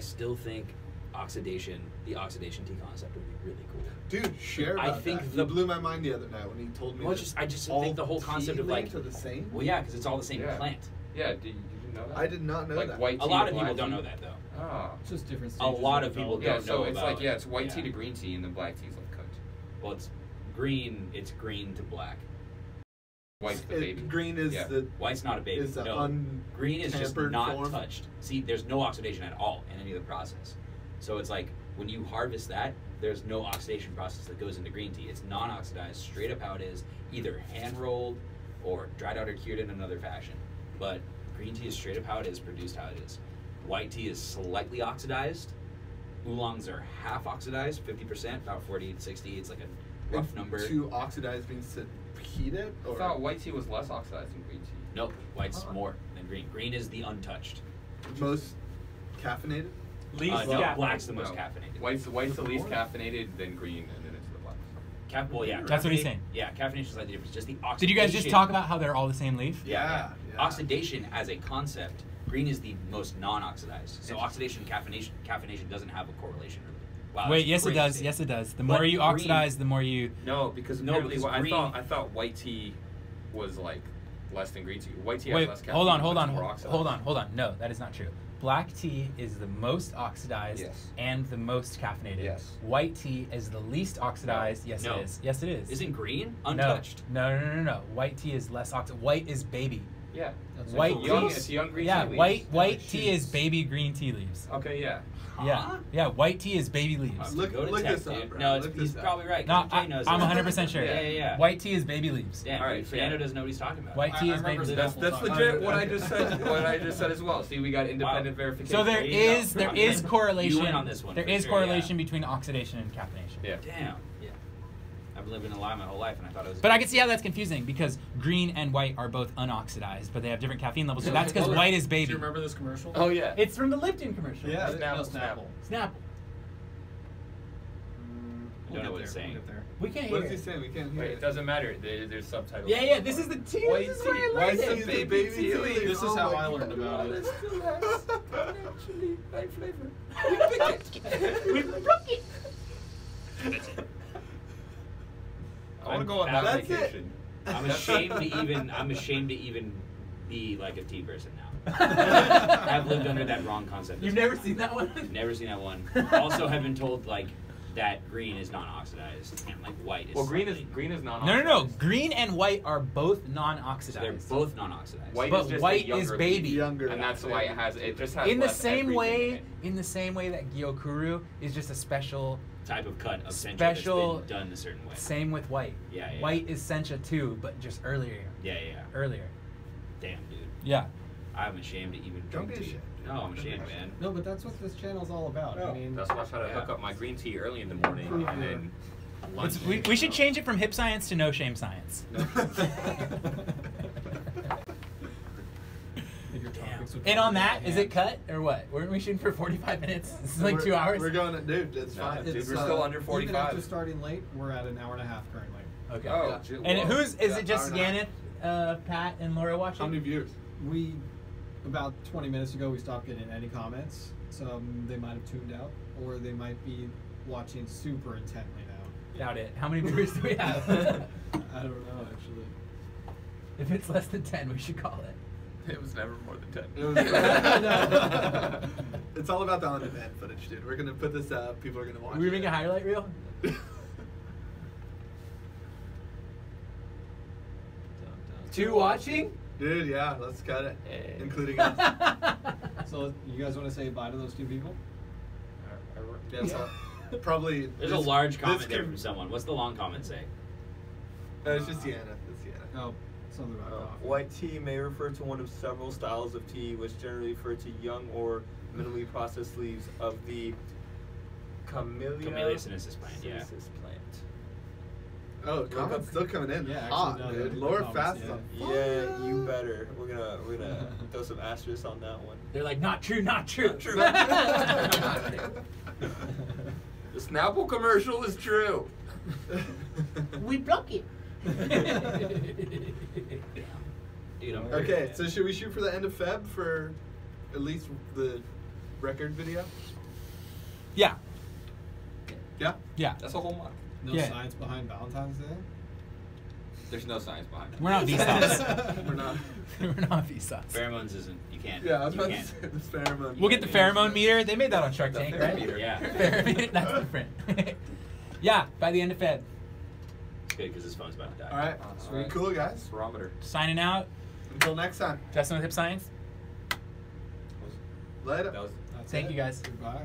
the oxidation tea concept would be really cool. Dude, share I about think that. the- You blew my mind the other night when he told me. Well, that I just all think the whole concept tea of like, linked are the same. well, yeah, because it's all the same Yeah. plant. Yeah, you didn't know that? I did not know like that. white tea A lot to of people black don't tea? know that though. Oh. It's just different A stages. lot of people Yeah, don't so know it's about like, yeah, it. it's white tea Yeah. to green tea, and then black tea is like cooked. Well, it's green to black. White's the baby. Green is Yeah. the White's not a baby. is the No. Green is just untampered not form. touched. See, there's no oxidation at all in any of the process. So it's like when you harvest that, there's no oxidation process that goes into green tea. It's non-oxidized, straight up how it is, either hand rolled or dried out or cured in another fashion. But green tea is straight up how it is, produced how it is. White tea is slightly oxidized. Oolongs are half oxidized, 50%, about 40 to 60. It's like a rough number. To oxidize means to heat it, I or thought white tea was less oxidized than green tea. Nope, white's Oh. more than green. Green is the untouched. most caffeinated. Least No, yeah. black's the most No. caffeinated. White's the least caffeinated, then green, and then it's the black. Well, yeah. That's what he's caffeinate- saying. Yeah, caffeination is slightly different. Just the oxidation. Did you guys just talk about how they're all the same leaf? Yeah. Yeah. Oxidation as a concept, green is the most non-oxidized. So oxidation, caffeination doesn't have a correlation really. Wow, Wait, that's yes it crazy. does. Yes it does. The But more you green- oxidize, the more you. No, because No, apparently because I green- thought white tea was like less than green tea. White tea Wait, has less caffeine. hold on. but it's more oxidized. Hold on. No, that is not true. Black tea is the most oxidized Yes. and the most caffeinated. Yes. White tea is the least oxidized. Yes, No. it is. Yes, it is. Isn't green No. untouched? No. White tea is less oxidized. White is baby. Yeah. That's White cool. Young, tea. it's young green Yeah, tea leaves. white Yeah, tea is shoots. baby green tea leaves. Okay, yeah. Yeah, white tea is baby leaves. I'll have to Look- go to look tech, this up, dude. bro. No, Look he's this up. probably right. No, 'cause Jay knows I'm that. 100% sure. Yeah. White tea is baby leaves. Damn, All right, dude, so Fernando doesn't know what he's talking about. White tea I is baby remember leaves. That's Snapple legit. talking What I about just said. What I just said as well. See, we got independent verification. So there is You correlation. win on this one, There for is sure, correlation between oxidation and caffeination. Yeah. Damn. Yeah. I've been living a lie my whole life, and I thought it was. But I can see how that's confusing because green and white are both unoxidized, but they have different caffeine levels. So that's because white is Do baby. you remember this commercial? Oh yeah. It's from the Lipton commercial. Yeah, Snapple, Snapple. Snap. I don't know what it's saying. We can't What hear is he it. saying? We can't hear Wait, it it. doesn't matter. There's subtitles. Yeah. This is the tea. White This is tea. where I Why learned is it. he the baby tea leaf? This is Oh how my I learned about it. Still has naturally light flavor. We broke it. I want to go on that That's it. vacation. I'm ashamed to even be like a tea person now. I've lived under that wrong concept. You've never seen that one? Never seen that one. Also, have been told like that green is non-oxidized and like white is. Well, green slightly- is non. No. Green and white are both So they're non-oxidized. both non-oxidized. White But is just white a younger is baby. leaf, Younger. and that's why it just has in the less same everything way, in it. in the same way that Gyokuru is just a special. Type of cut of sencha Special- that's been done a certain way. Same with white. Yeah. White is sencha too, but just earlier. Yeah. Earlier. Damn, dude. Yeah. I'm ashamed to even Don't drink be tea. ashamed. No, I'm ashamed, man. No, but that's what this channel's all about. I mean, That's why I try to hook up my green tea early in the morning, and then lunch. We should change it from hip science to no shame science. And on that, is it cut or what? Weren't we shooting for 45 minutes? This is like We're- 2 hours. We're going, dude. It's No, fine. dude, It's, we're still under Even 45. after starting late, we're at an hour and a half currently. Okay. Oh, Yeah. gee, And whoa. is Yeah, it just hour and a Yaneth, Pat, and Laura watching? How many viewers? We, about 20 minutes ago, we stopped getting any comments. So they might have tuned out, or they might be watching super intently now. Doubt it. How many viewers do we have? I don't know, actually. If it's less than 10, we should call it. It was never more than 10. It was- It's all about the on-demand footage, dude. We're gonna put this up. People are gonna watch. We it. make a highlight reel? Two watching? Dude, yeah, let's cut it, Hey. including us. So you guys want to say bye to those two people? Yeah, so probably. There's a this- large this comment there could- from someone. What's the long comment say? It's just Deanna. It's Deanna. Oh, something about coffee. White tea may refer to one of several styles of tea, which generally refer to young or minimally processed leaves of the Camellia sinensis plant, yeah. sinensis plant. Oh, comments still coming in. Yeah, Hot, actually, no, dude. the Laura comments, Fast yeah. on Yeah, you better. We're gonna throw some asterisks on that one. They're like, not true, not true. The Snapple commercial is true. We block it. Dude, I'm Okay, so should we shoot for the end of Feb for at least the record video? Yeah. Yeah. Yeah. That's a whole month. No Yeah. science behind Valentine's Day? There's no science behind it. We're not Vsauce. We're not. We're not Vsauce. Pheromones isn't. You can't. Yeah, I was you about to can't. say this pheromone. We'll get the pheromone meter. They made that on Shark The Tank, right? pherometer. Yeah. Pherometer, that's different. Yeah, by the end of Feb. It's good because his phone's about to die. All right. Sweet. Cool, guys. Barometer. Signing out. Until next time. Justin with Hip Science. Later. That was That's Thank it. you, guys. Goodbye.